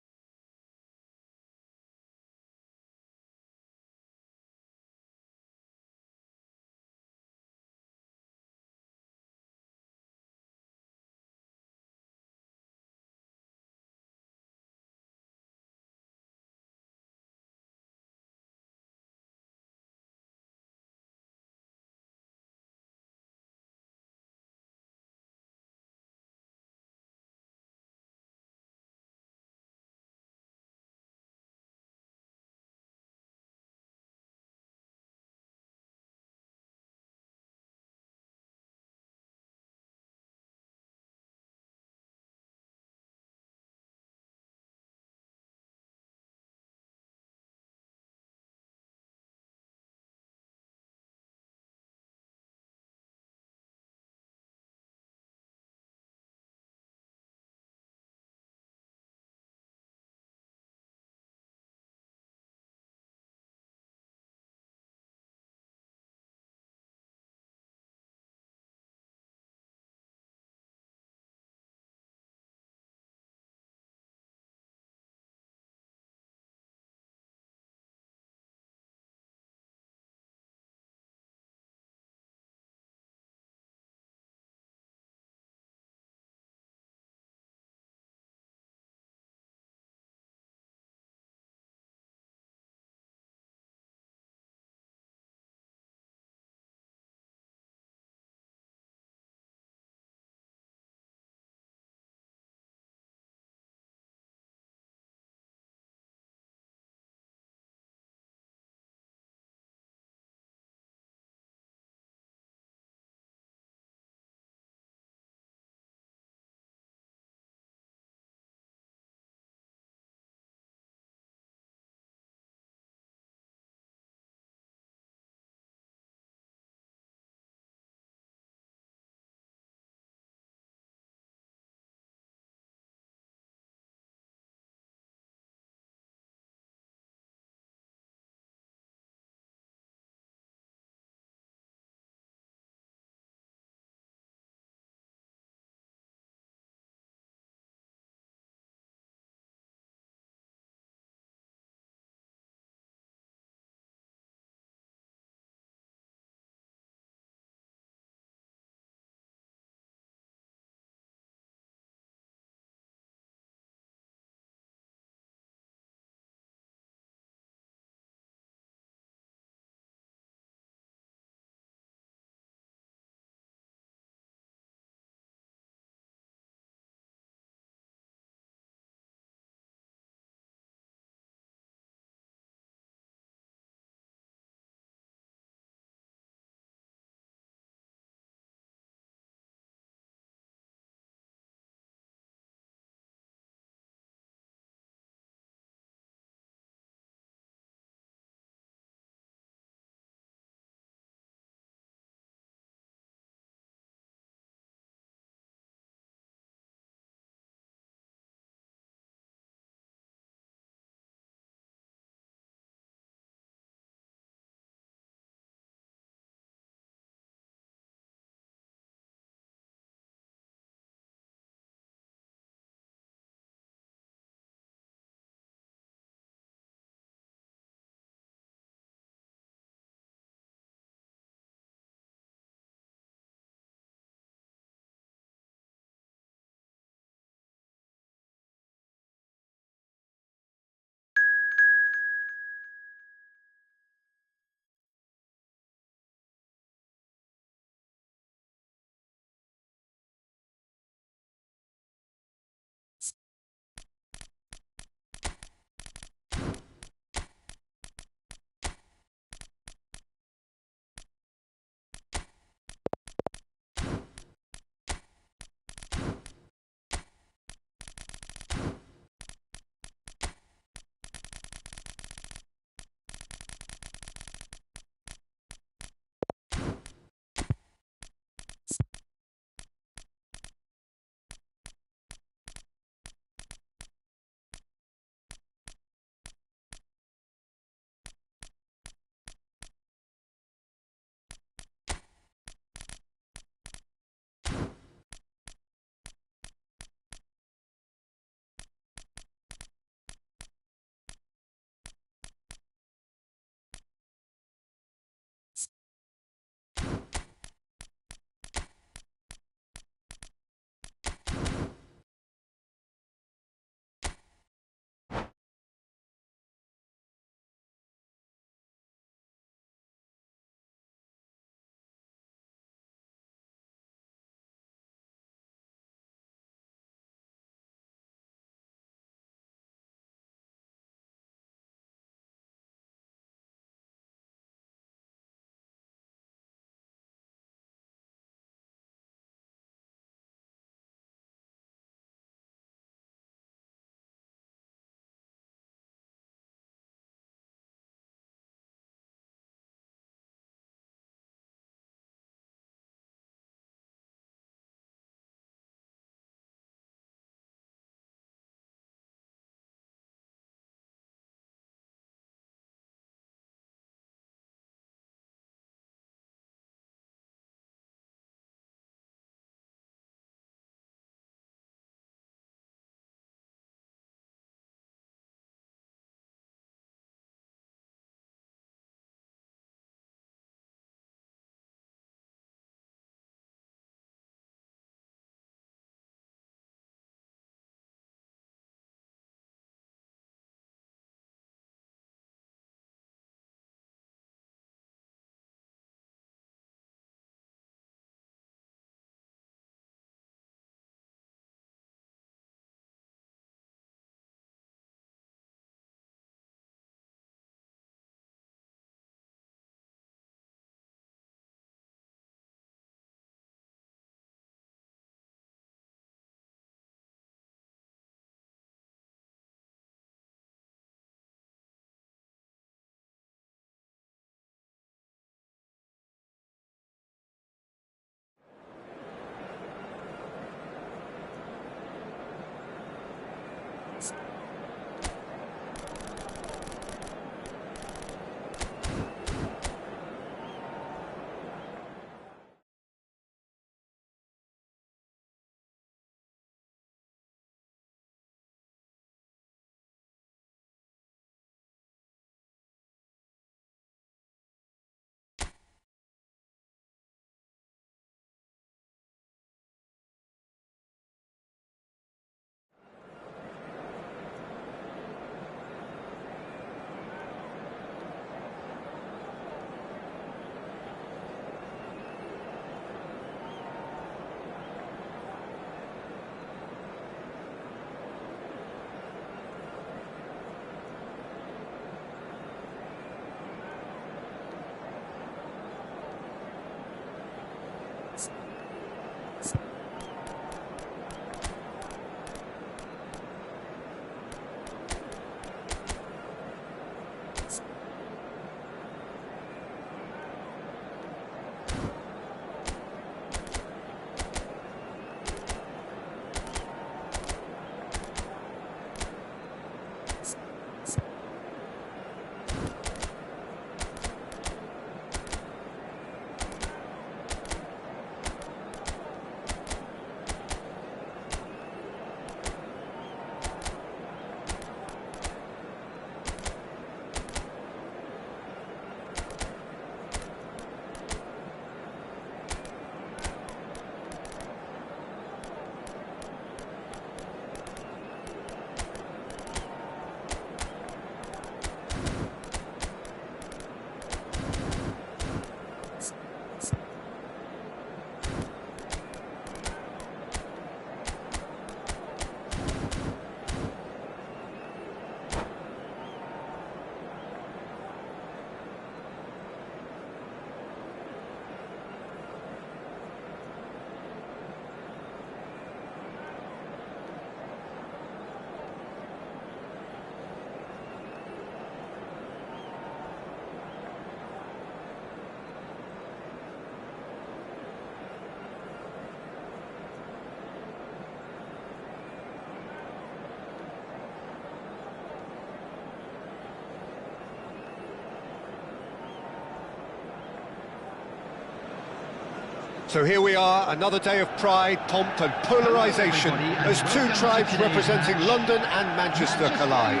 So here we are, another day of pride, pomp and polarisation as two tribes representing London and Manchester collide.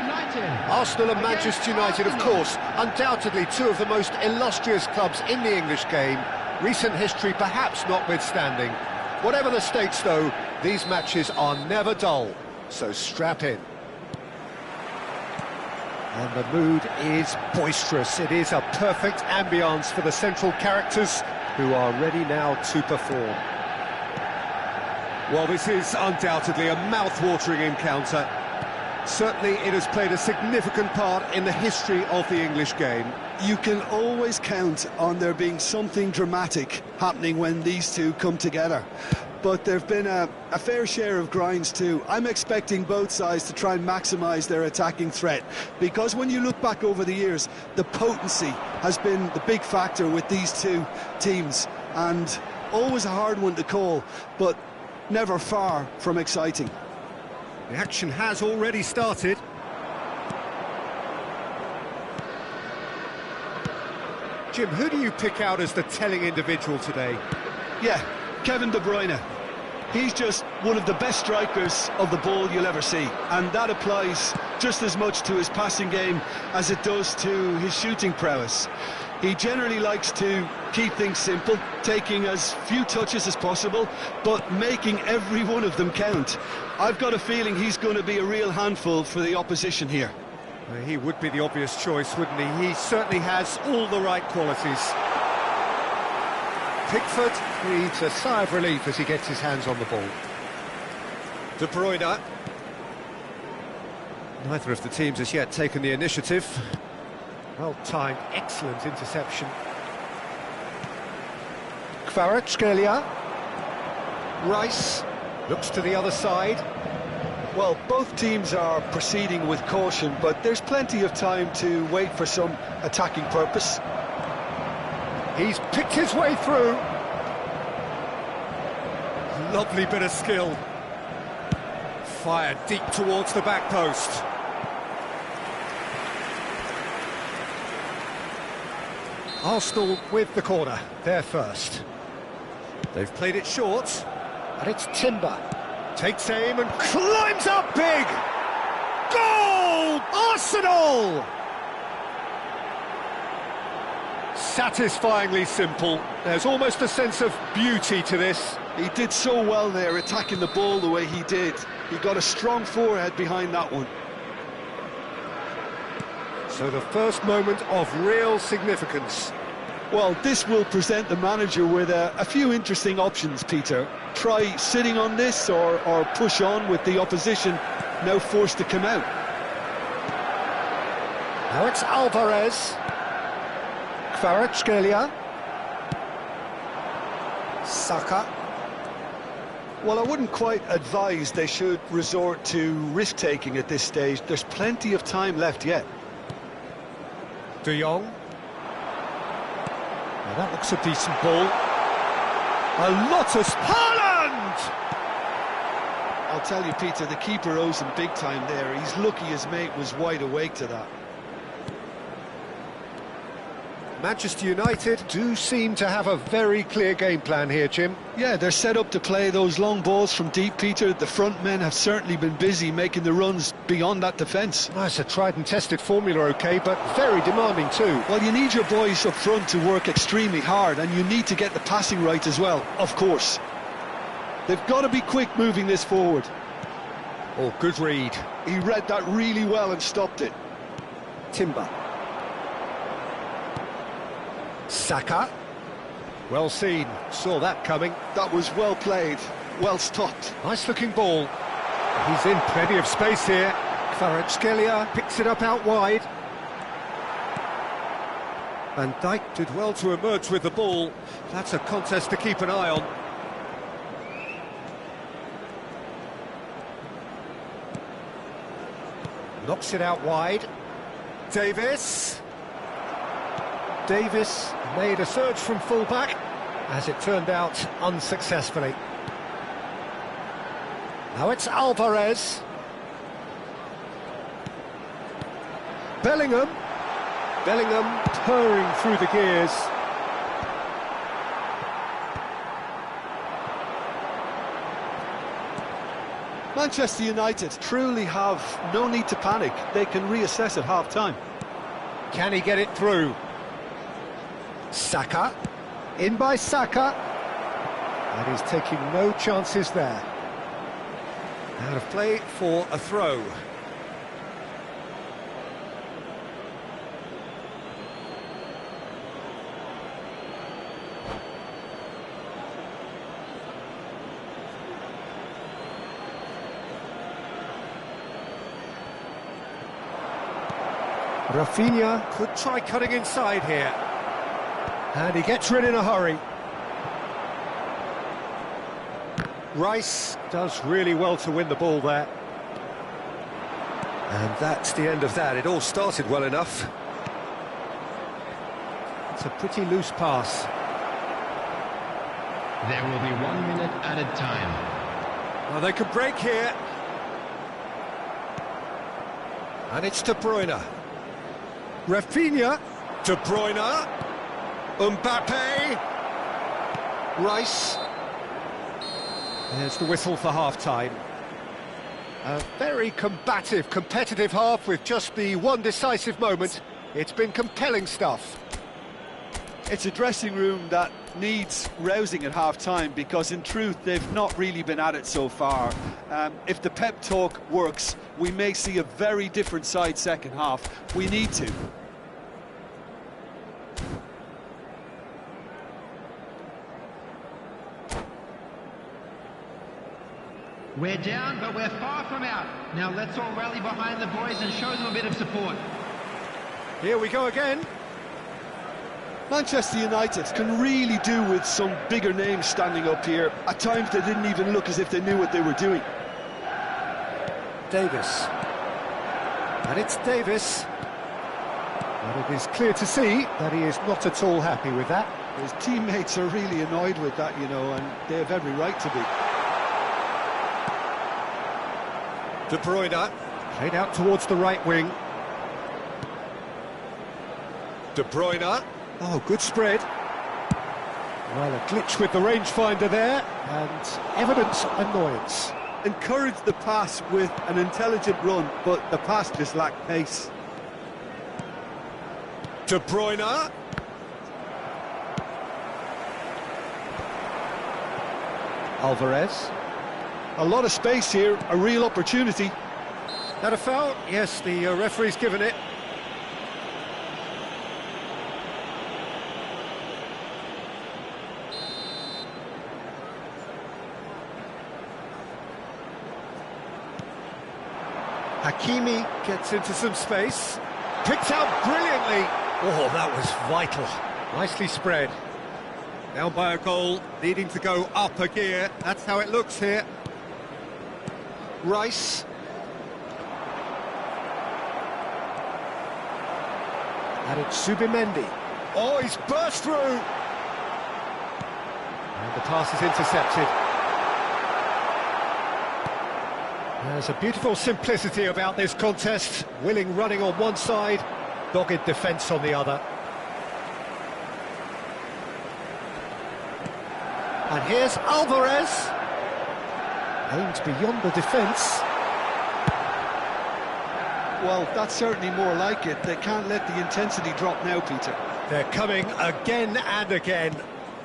Arsenal and Manchester United, of course, undoubtedly two of the most illustrious clubs in the English game, recent history perhaps notwithstanding. Whatever the stakes though, these matches are never dull, so strap in. And the mood is boisterous. It is a perfect ambience for the central characters who are ready now to perform. Well, this is undoubtedly a mouth-watering encounter. Certainly it has played a significant part in the history of the English game. You can always count on there being something dramatic happening when these two come together. But there have been a fair share of grinds too. I'm expecting both sides to try and maximise their attacking threat, because when you look back over the years, the potency has been the big factor with these two teams, and always a hard one to call, but never far from exciting. The action has already started. Jim, who do you pick out as the telling individual today? Yeah, Kevin De Bruyne. He's just one of the best strikers of the ball you'll ever see, and that applies just as much to his passing game as it does to his shooting prowess. He generally likes to keep things simple, taking as few touches as possible, but making every one of them count. I've got a feeling he's going to be a real handful for the opposition here. Well, he would be the obvious choice, wouldn't he? He certainly has all the right qualities. Pickford breathes a sigh of relief as he gets his hands on the ball. De Bruyne. Neither of the teams has yet taken the initiative. Well-timed, excellent interception. Kvaratskhelia. Rice looks to the other side. Well, both teams are proceeding with caution, but there's plenty of time to wait for some attacking purpose. He's picked his way through. Lovely bit of skill. Fired deep towards the back post. Arsenal with the corner, they're first. They've played it short, and it's Timber. Takes aim and climbs up big! Goal! Arsenal! Satisfyingly simple. There's almost a sense of beauty to this. He did so well there, attacking the ball the way he did. He got a strong forehead behind that one. So the first moment of real significance. Well, this will present the manager with a few interesting options, Peter. Try sitting on this or push on with the opposition now forced to come out. Now it's Alvarez. Kvaratskhelia. Saka. Well, I wouldn't quite advise they should resort to risk-taking at this stage. There's plenty of time left yet. De Jong. Now that looks a decent ball. A Lotus Haaland! I'll tell you, Peter, the keeper owes him big time there. He's lucky his mate was wide awake to that. Manchester United do seem to have a very clear game plan here, Jim. Yeah, they're set up to play those long balls from deep, Peter. The front men have certainly been busy making the runs beyond that defence. Well, it's a tried and tested formula, OK, but very demanding too. Well, you need your boys up front to work extremely hard, and you need to get the passing right as well, of course. They've got to be quick moving this forward. Oh, good read. He read that really well and stopped it. Timber. Saka. Well seen, saw that coming. That was well played, well stopped. Nice looking ball. He's in plenty of space here. Kvaratskhelia picks it up out wide. Van Dijk did well to emerge with the ball. That's a contest to keep an eye on. Knocks it out wide. Davis made a surge from full-back, as it turned out unsuccessfully. Now it's Alvarez. Bellingham purring through the gears. Manchester United truly have no need to panic. They can reassess at half-time. Can he get it through? Saka. In by Saka. And he's taking no chances there. Out of play for a throw. Rafinha could try cutting inside here. And he gets rid in a hurry. Rice does really well to win the ball there. And that's the end of that. It all started well enough. It's a pretty loose pass. There will be 1 minute added time. Well, they could break here. And it's De Bruyne. Rafinha. De Bruyne. Mbappe. Rice. There's the whistle for half-time. A very combative, competitive half with just the one decisive moment. It's been compelling stuff. It's a dressing room that needs rousing at half-time because, in truth, they've not really been at it so far. If the pep talk works, we may see a very different side second half. We need to. We're down, but we're far from out. Now let's all rally behind the boys and show them a bit of support. Here we go again. Manchester United can really do with some bigger names standing up here. At times they didn't even look as if they knew what they were doing. Davis. And it's Davis. And it is clear to see that he is not at all happy with that. His teammates are really annoyed with that, you know, and they have every right to be. De Bruyne, played out towards the right wing. De Bruyne, oh, good spread. Well, a glitch with the rangefinder there, and evident annoyance. Encouraged the pass with an intelligent run, but the pass just lacked pace. De Bruyne. Alvarez. A lot of space here, a real opportunity. That a foul? Yes, the referee's given it. Hakimi gets into some space. Picked out brilliantly. Oh, that was vital. Nicely spread. Down by a goal, needing to go up a gear. That's how it looks here. Rice. And it's Subimendi. Oh, he's burst through! And the pass is intercepted. There's a beautiful simplicity about this contest. Willing running on one side, dogged defence on the other. And here's Alvarez. Aimed beyond the defence. Well, that's certainly more like it. They can't let the intensity drop now, Peter. They're coming again and again.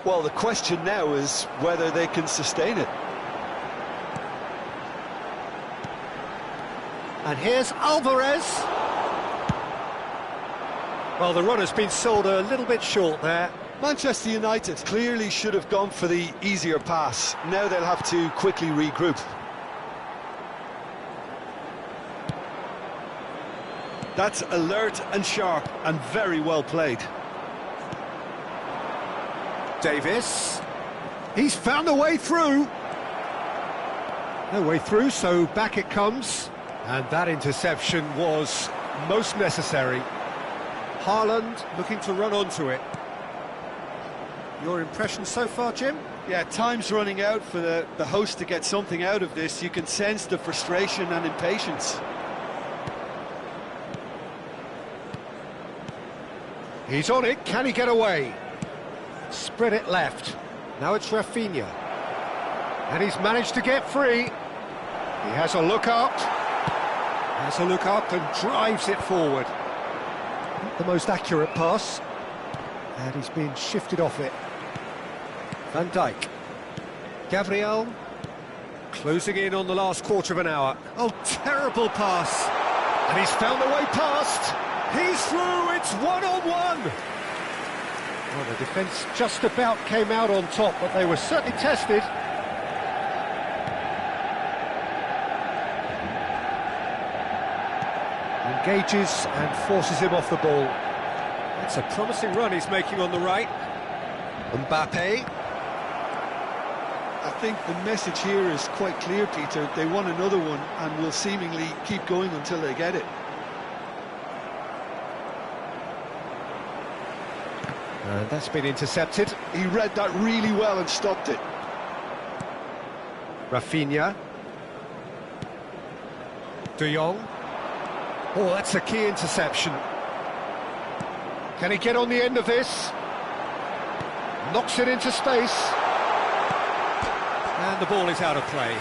Well, the question now is whether they can sustain it. And here's Alvarez. Well, the run has been sold a little bit short there. Manchester United clearly should have gone for the easier pass. Now they'll have to quickly regroup. That's alert and sharp and very well played. Davis. He's found a way through. No way through, so back it comes. And that interception was most necessary. Haaland looking to run onto it. Your impression so far, Jim? Yeah, time's running out for the host to get something out of this. You can sense the frustration and impatience. He's on it, can he get away? Spread it left. Now it's Rafinha. And he's managed to get free. He has a look up. Has a look up and drives it forward. Not the most accurate pass. And he's been shifted off it. Van Dijk. Gabriel. Closing in on the last quarter of an hour. Oh, terrible pass. And he's found a way past. He's through, it's one-on-one. Well, the defence just about came out on top, but they were certainly tested. Engages and forces him off the ball. That's a promising run he's making on the right. Mbappe. I think the message here is quite clear, Peter. They want another one and will seemingly keep going until they get it. And that's been intercepted. He read that really well and stopped it. Rafinha. De Jong. Oh, that's a key interception. Can he get on the end of this? Knocks it into space. And the ball is out of play.